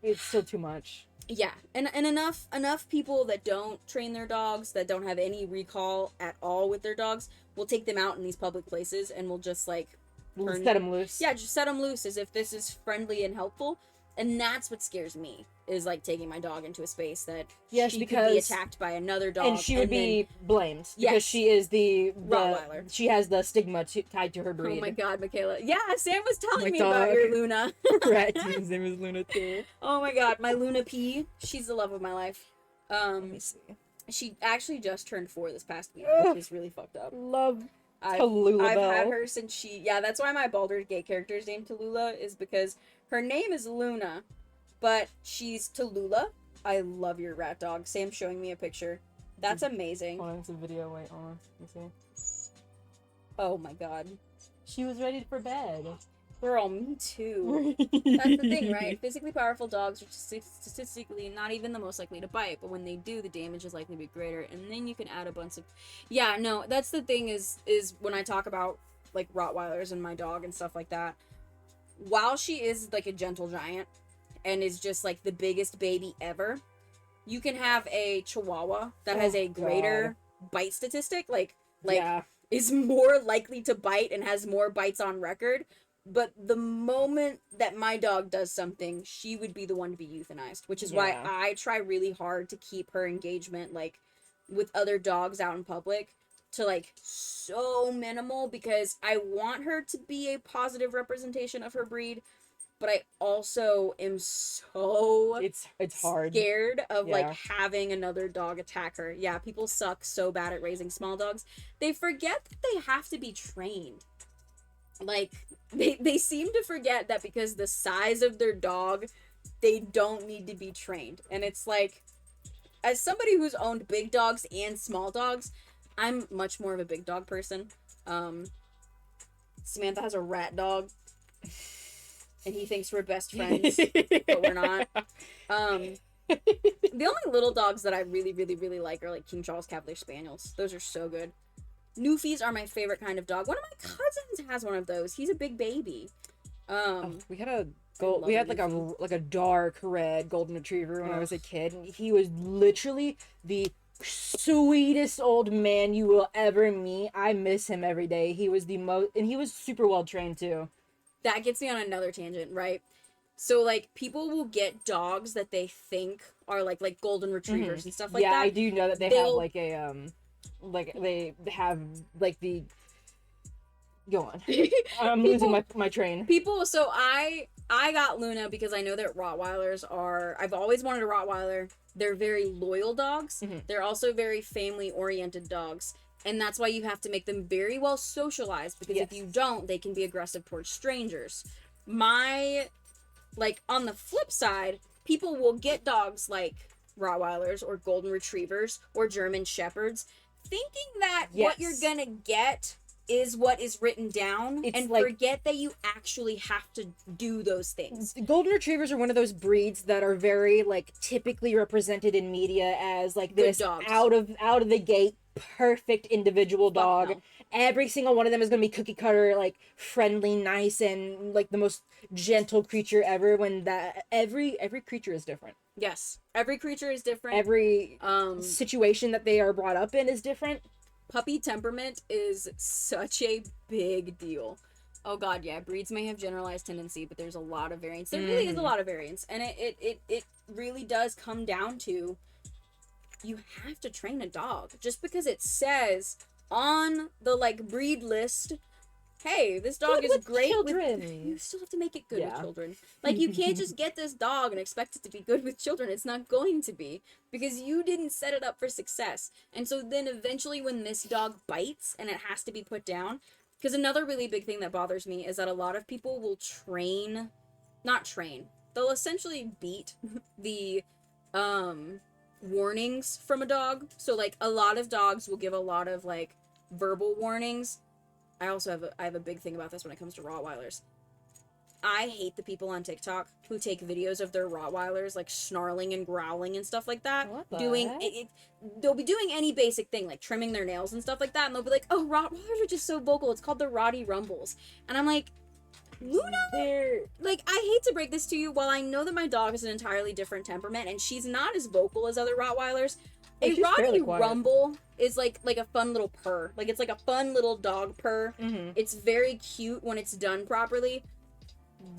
It's still too much. Yeah, and enough people that don't train their dogs, that don't have any recall at all with their dogs, will take them out in these public places and will just like We'll set them loose. yeah, just set them loose as if this is friendly and helpful. And that's what scares me, is like taking my dog into a space that Yes, she could be because- attacked by another dog, And she would be blamed because Yes. she is the Rottweiler. She has the stigma tied to her breed. Oh my god, Mikaela. Yeah, Sam was telling My me about dog. your Luna. Right, his name is Luna too. Oh my god, my Luna P. She's the love of my life. Let me see. She actually just turned 4 this past week, Ugh. which is really fucked up. Love I've Tallulah had Bell. her since she... Yeah, that's why my Baldur's Gate character is named Tallulah, is because her name is Luna, but she's Tallulah. I love your rat dog. Sam's showing me a picture. That's amazing. Hold on, it's a video. Wait, hold on. Let me see. Oh my god. She was ready for bed. Girl, me too. That's the thing, right? Physically powerful dogs are statistically not even the most likely to bite, but when they do, the damage is likely to be greater. And then you can add a bunch of, yeah, no, that's the thing is when I talk about like Rottweilers and my dog and stuff like that. While she is like a gentle giant and is just like the biggest baby ever, you can have a Chihuahua that has a greater bite statistic, like Yeah. is more likely to bite and has more bites on record. But the moment that my dog does something, she would be the one to be euthanized, which is why Yeah. I try really hard to keep her engagement like with other dogs out in public to like so minimal, because I want her to be a positive representation of her breed, but I also am so It's hard. scared of like Yeah. having another dog attack her. Yeah, people suck so bad at raising small dogs. They forget that they have to be trained. Like they seem to forget that because the size of their dog, they don't need to be trained. And it's like, as somebody who's owned big dogs and small dogs, I'm much more of a big dog person. Samantha has a rat dog, and he thinks we're best friends, but we're not. The only little dogs that I really, really, really like are like King Charles Cavalier Spaniels. Those are so good. Newfies are my favorite kind of dog. One of my cousins has one of those. He's a big baby. We had a love we had a like a dark red golden retriever when I was a kid, and he was literally the sweetest old man you will ever meet. I miss him every day. He was the most, and he was super well trained too. That gets me on another tangent, right? So like people will get dogs that they think are like golden retrievers and stuff like that. Yeah, I do know that they have They'll- like a like they have like the. Go on. I'm losing my train. People, so I got Luna because I know that Rottweilers are, I've always wanted a Rottweiler. They're very loyal dogs. They're also very family oriented dogs. And that's why you have to make them very well socialized, because if you don't, they can be aggressive towards strangers. Like on the flip side, people will get dogs like Rottweilers or golden retrievers or German shepherds thinking that what you're gonna get is what is written down, It's and like- forget that you actually have to do those things. Golden retrievers are one of those breeds that are very like typically represented in media as like Good this dogs. out of the gate perfect individual dog. no. Every single one of them is gonna be cookie cutter, like friendly, nice, and like the most gentle creature ever. When that every creature is different. Yes, every creature is different. Every um situation that they are brought up in is different. puppy temperament is such a big deal. Oh god, yeah, breeds may have generalized tendency, but there's a lot of variance. There really is a lot of variance, and it really does come down to, you have to train a dog. Just because it says on the like breed list, hey, this dog Good is with great children. with, you still have to make it good with Yeah. children. Like, you can't just get this dog and expect it to be good with children. It's not going to be, because you didn't set it up for success. And so then eventually when this dog bites and it has to be put down, because another really big thing that bothers me is that a lot of people will not train, they'll essentially beat the warnings from a dog. So like a lot of dogs will give a lot of like verbal warnings. I also have a big thing about this when it comes to Rottweilers. I hate the people on TikTok who take videos of their Rottweilers like snarling and growling and stuff like that. What the doing heck? they'll be doing any basic thing like trimming their nails and stuff like that, and they'll be like, "Oh, Rottweilers are just so vocal. It's called the Rotty Rumbles." And I'm like, Luna, They're like, I hate to break this to you, while I know that my dog has an entirely different temperament and she's not as vocal as other Rottweilers, a She's fairly Rotty quiet. Rumble is like a fun little purr. Like, it's like a fun little dog purr. It's very cute when it's done properly.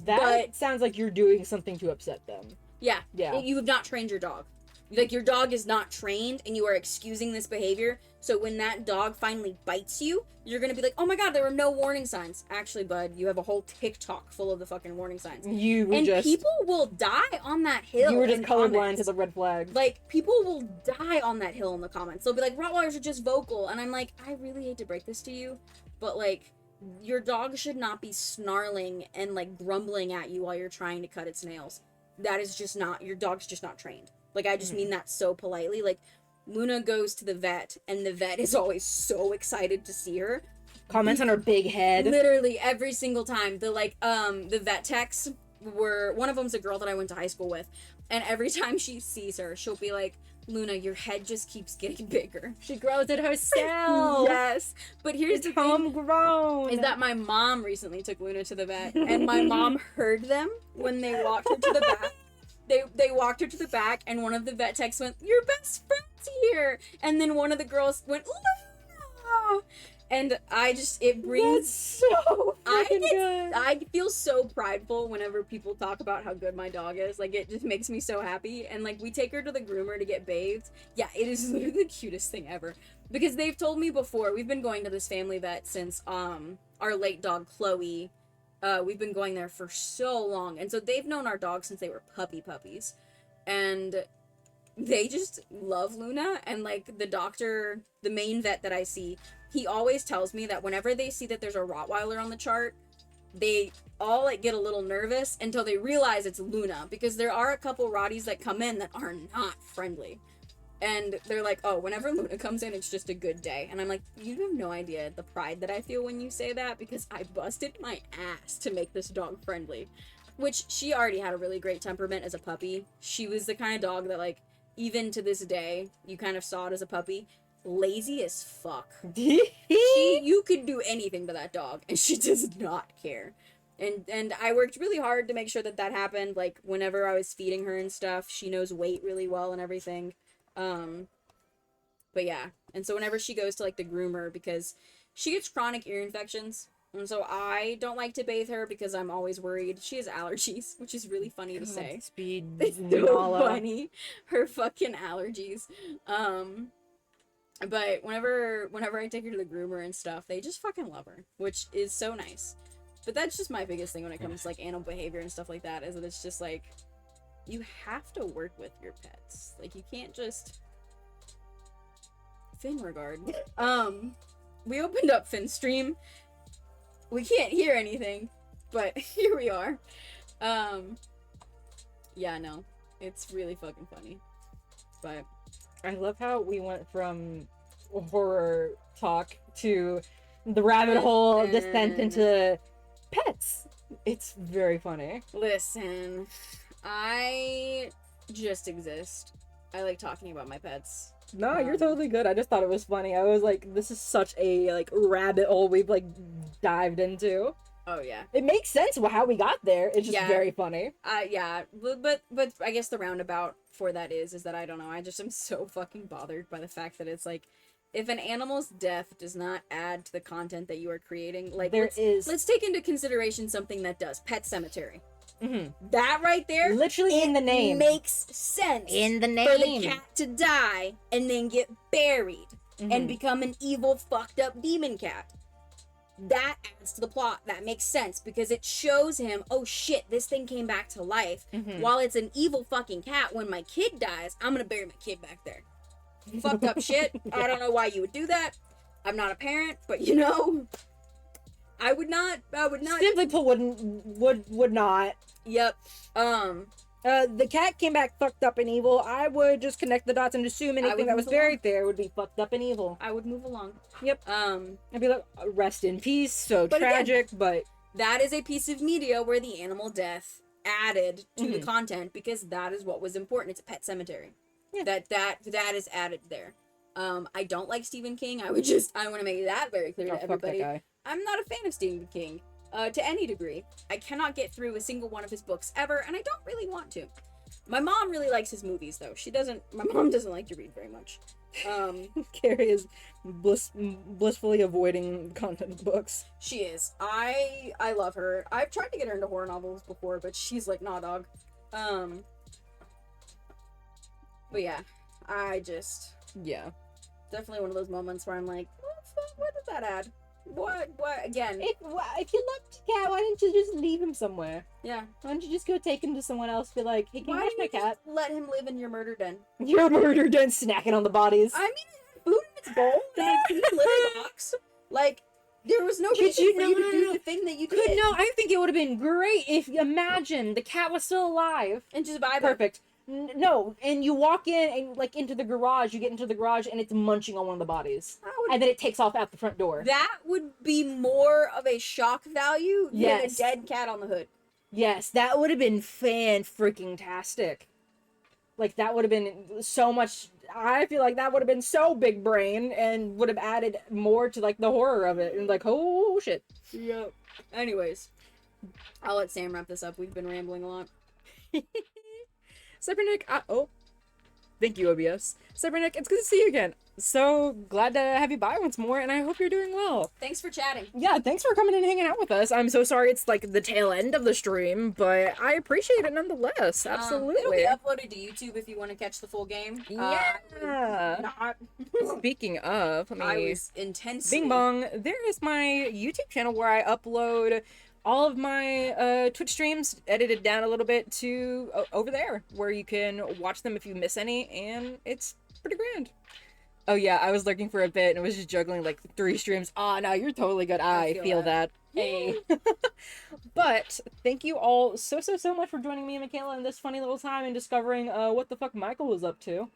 that But- sounds like you're doing something to upset them. Yeah. Yeah. You have not trained your dog. Like, your dog is not trained and you are excusing this behavior. So when that dog finally bites you, you're gonna be like, "Oh my god, there were no warning signs." Actually, bud, you have a whole TikTok full of the fucking warning signs. You were And just people will die on that hill. you were just in colorblind comments. to the red flag. Like, people will die on that hill in the comments. They'll be like, "Rottweilers are just vocal." And I'm like, I really hate to break this to you, but like, your dog should not be snarling and like grumbling at you while you're trying to cut its nails. that is just not, your dog's just not trained. Like, I just mean that so politely. Like, Luna goes to the vet, and the vet is always so excited to see her. Comments on her big head. Literally every single time. The vet techs were, one of them's a girl that I went to high school with, and every time she sees her, she'll be like, Luna, your head just keeps getting bigger. She grows it herself. Yes. But here's It's the thing, homegrown. is that my mom recently took Luna to the vet, and my mom heard them when they walked her to the back. They walked her to the back, and one of the vet techs went, your best friend's here. And then one of the girls went, Luna. And it brings... That's so freaking good. I feel so prideful whenever people talk about how good my dog is. Like, it just makes me so happy. And, like, we take her to the groomer to get bathed. Yeah, it is literally the cutest thing ever. Because they've told me before, we've been going to this family vet since, our late dog, Chloe, we've been going there for so long. And so they've known our dog since they were puppies. And they just love Luna. And, like, the doctor, the main vet that I see, he always tells me that whenever they see that there's a Rottweiler on the chart, they all, like, get a little nervous until they realize it's Luna. Because there are a couple Rotties that come in that are not friendly. And they're like, oh, whenever Luna comes in, it's just a good day. And I'm like, you have no idea the pride that I feel when you say that, because I busted my ass to make this dog friendly. Which, she already had a really great temperament as a puppy. She was the kind of dog that, like, even to this day, you kind of saw it as a puppy. Lazy as fuck. You could do anything to that dog, and she does not care. And I worked really hard to make sure that happened. Like, whenever I was feeding her and stuff, she knows weight really well and everything. But yeah, and so whenever she goes to, like, the groomer, because she gets chronic ear infections, and so I don't like to bathe her because I'm always worried. She has allergies, which is really funny to say. Speed. It's so funny. Her fucking allergies. But whenever I take her to the groomer and stuff, they just fucking love her, which is so nice. But that's just my biggest thing when it comes to, like, animal behavior and stuff like that, is that it's just, like, you have to work with your pets. Like, you can't just... Finn regard. We opened up Finn's stream. We can't hear anything, but here we are. Yeah, no. It's really fucking funny. But... I love how we went from horror talk to the rabbit hole descent into pets. It's very funny. Listen, I just exist. I like talking about my pets. No, you're totally good. I just thought it was funny. I was like, this is such a, like, rabbit hole we've, like, dived into. Oh, yeah. It makes sense how we got there. It's just very funny. Yeah, but I guess the roundabout for that is that I don't know. I just am so fucking bothered by the fact that it's like, if an animal's death does not add to the content that you are creating, like, let's take into consideration something that does. Pet Cemetery. Mm-hmm. That right there, literally in the name, makes sense. In the name, for the cat to die and then get buried and become an evil, fucked up demon cat. That adds to the plot. That makes sense because it shows him, oh shit, this thing came back to life. While it's an evil fucking cat, when my kid dies, I'm gonna bury my kid back there. Fucked up shit. Yeah. I don't know why you would do that. I'm not a parent, but you know, I would not. Simply put, would not. Yep. The cat came back fucked up and evil. I would just connect the dots and assume anything that was buried there would be fucked up and evil. I would move along. Yep. I'd be like, rest in peace. So tragic, but that is a piece of media where the animal death added to the content because that is what was important. It's a pet cemetery. Yeah. That is added there. I don't like Stephen King. I want to make that very clear to everybody. Fuck that guy. I'm not a fan of Stephen King. To any degree. I cannot get through a single one of his books ever, and I don't really want to. My mom really likes his movies, though. My mom doesn't like to read very much. Carrie is blissfully avoiding content books. She is. I love her. I've tried to get her into horror novels before, but she's like, nah, dog. But yeah, Yeah. Definitely one of those moments where I'm like, what did that add? What again? If you loved the cat, why didn't you just leave him somewhere? Yeah. Why don't you just go take him to someone else? Be like, hey, can you watch my cat? Let him live in your murder den. Your murder den, snacking on the bodies. I mean, food in its bowl, in its litter box. Like, There was no Could reason you- for no, you to no, do no. the thing that you Could did. no, I think it would have been great if, imagine, the cat was still alive. And just vibe. Perfect. No, and you walk in and like into the garage, you get into the garage and it's munching on one of the bodies. And then it takes off out the front door. That would be more of a shock value than Yes. a dead cat on the hood. Yes, that would have been fan-freaking-tastic. Like, that would have been so much... I feel like that would have been so big brain and would have added more to, like, the horror of it. And, like, oh, shit. Yep. Anyways, I'll let Sam wrap this up. We've been rambling a lot. Cybernick, oh. Thank you, OBS. Cybernick, it's good to see you again. So glad to have you by once more, and I hope you're doing well. Thanks for chatting. Yeah, thanks for coming and hanging out with us. I'm so sorry it's like the tail end of the stream, but I appreciate it nonetheless. It'll Absolutely. be uploaded to YouTube if you want to catch the full game. Yeah. Not. Speaking of, let I me... was intensely. Bing bong. There is my YouTube channel where I upload all of my Twitch streams edited down a little bit to over there, where you can watch them if you miss any, and it's pretty grand. Oh yeah, I was lurking for a bit and was just juggling like 3 streams. Ah, no, you're totally good. I feel that. Hey. But thank you all so much for joining me and Mikaela in this funny little time and discovering what the fuck Michael was up to.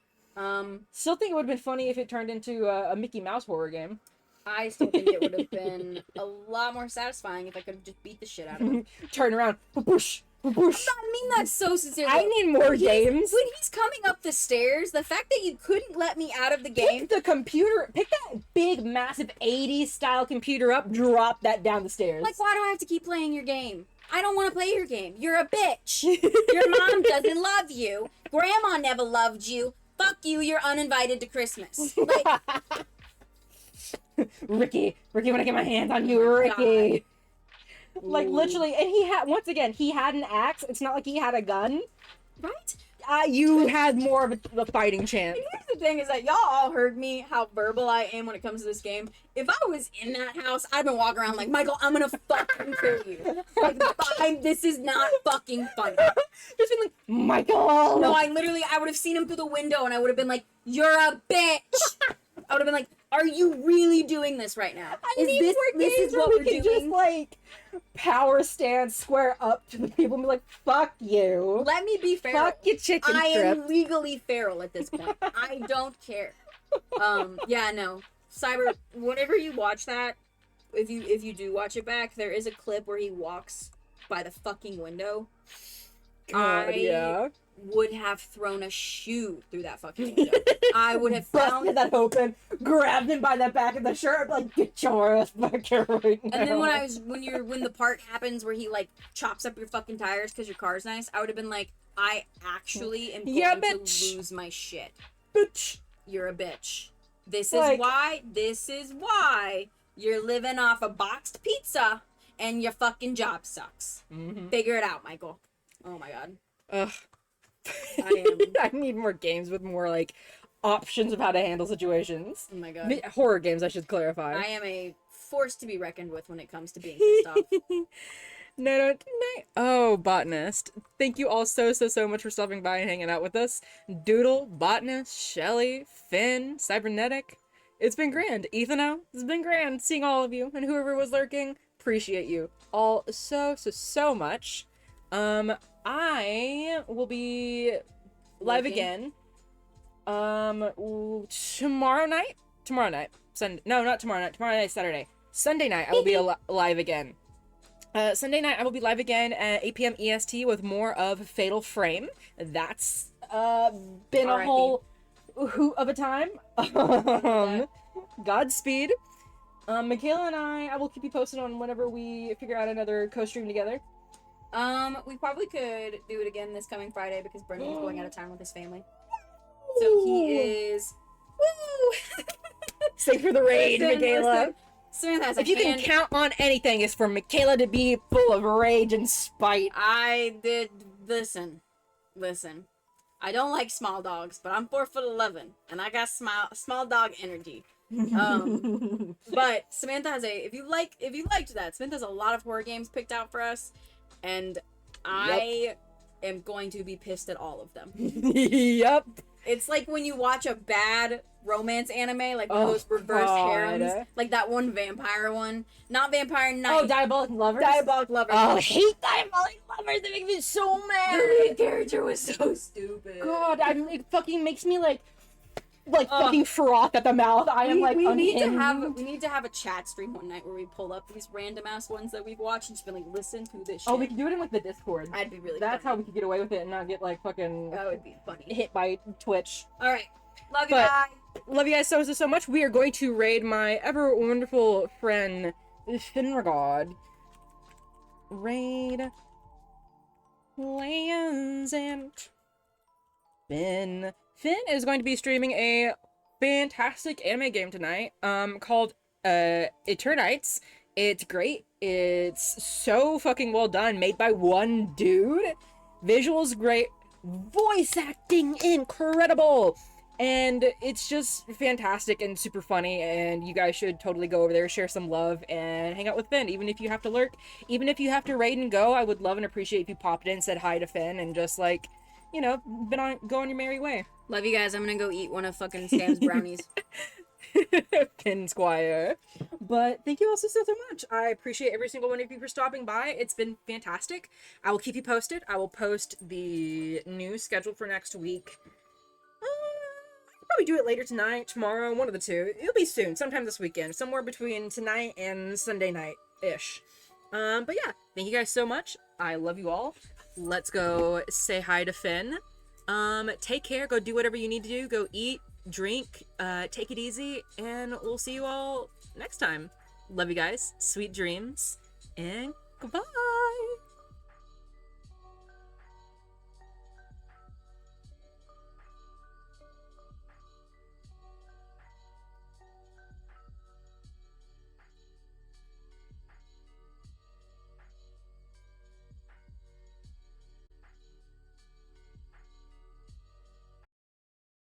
Still think it would have been funny if it turned into a Mickey Mouse horror game. I still think it would have been a lot more satisfying if I could have just beat the shit out of him. Turn around. Whoosh. Whoosh. I mean that so sincerely. I need more games. When he's coming up the stairs, the fact that you couldn't let me out of the game. Pick the computer. Pick that big, massive 80s style computer up. Drop that down the stairs. Like, why do I have to keep playing your game? I don't want to play your game. You're a bitch. Your mom doesn't love you. Grandma never loved you. Fuck you. You're uninvited to Christmas. Like, Ricky, when I get my hands on you, Ricky. Like, literally, and he had an axe. It's not like he had a gun. right? You had more of a fighting chance. And here's the thing is that y'all all heard me how verbal I am when it comes to this game. If I was in that house, I'd been walking around like, Michael, I'm gonna fucking kill you. Like, this is not fucking funny. Just been like, Michael! No, I would have seen him through the window and I would have been like, you're a bitch! I would have been like, are you really doing this right now? I need more games where we can just, like, power stand square up to the people and be like, fuck you. Let me be feral. Fuck you, chicken I strip. am legally feral at this point. I don't care. Yeah, no. Cyber, whenever you watch that, if you do watch it back, there is a clip where he walks by the fucking window. God, yeah. Would have thrown a shoe through that fucking window. I would have Busted found that open, grabbed him by the back of the shirt, like, get your ass back here right now. And then when the part happens where he like chops up your fucking tires because your car's nice, I would have been like, I actually am going to bitch. lose my shit. Bitch. You're a bitch. This Like- is why you're living off a boxed pizza and your fucking job sucks. Mm-hmm. Figure it out, Michael. Oh my god. Ugh. I I need more games with more, like, options of how to handle situations. Oh my god. Horror games, I should clarify. I am a force to be reckoned with when it comes to being pissed off. No. Oh, Botanist. Thank you all so much for stopping by and hanging out with us. Doodle, Botanist, Shelly, Finn, Cybernetic. It's been grand. Ethano, it's been grand seeing all of you and whoever was lurking. Appreciate you all so much. I will be live Lurking? again. Tomorrow night. Sunday. No, not tomorrow night. Tomorrow night, Saturday. Sunday night, I will be live again. Sunday night, I will be live again at 8 p.m. EST with more of Fatal Frame. That's been a R.I.P. whole hoot of a time. Godspeed. Mikaela and I will keep you posted on whenever we figure out another co-stream together. We probably could do it again this coming Friday because Brendan's going out of town with his family. So he is. Woo! Stay for the raid, Mikaela. Samantha has If you can count on anything, it's for Mikaela to be full of rage and spite. I did listen. I don't like small dogs, but I'm 4'11" and I got small dog energy. But Samantha has if you liked that, Samantha has a lot of horror games picked out for us, and I am going to be pissed at all of them. Yep. It's like when you watch a bad romance anime, like Oh, those reverse God. harems, like that one vampire one. Not Vampire Knight. Oh, Diabolic Lovers? Diabolic Lovers. Oh, I hate Diabolic Lovers. They make me so mad. The lead character was so stupid. God, it fucking makes me like fucking froth at the mouth. I am like we need unhinged. to have a chat stream one night where we pull up these random ass ones that we've watched and just be like, listen to this shit. Oh, we can do it in like the Discord. I'd be really. That's how funny. we could get away with it and not get like fucking That would be funny. hit by Twitch. All right, love you, But- bye. Love you guys so much. We are going to raid my ever wonderful friend Finregard. Raid lands and Finn. Finn is going to be streaming a fantastic anime game tonight, called Eternites. It's great. It's so fucking well done, made by one dude. Visuals great, voice acting incredible, and it's just fantastic and super funny, and you guys should totally go over there, share some love, and hang out with Finn, even if you have to lurk, even if you have to raid and go. I would love and appreciate if you popped in, said hi to Finn, and just like, you know, go on your merry way. Love you guys. I'm gonna go eat one of fucking Sam's brownies. Pin Squire. But thank you all so much. I appreciate every single one of you for stopping by. It's been fantastic. I will keep you posted. I will post the new schedule for next week. I'll probably do it later tonight, tomorrow, one of the two. It'll be soon, sometime this weekend, somewhere between tonight and Sunday night-ish. But yeah, thank you guys so much. I love you all. Let's go say hi to Finn. Take care. Go do whatever you need to do. Go eat, drink, take it easy, and we'll see you all next time. Love you guys. Sweet dreams, and goodbye.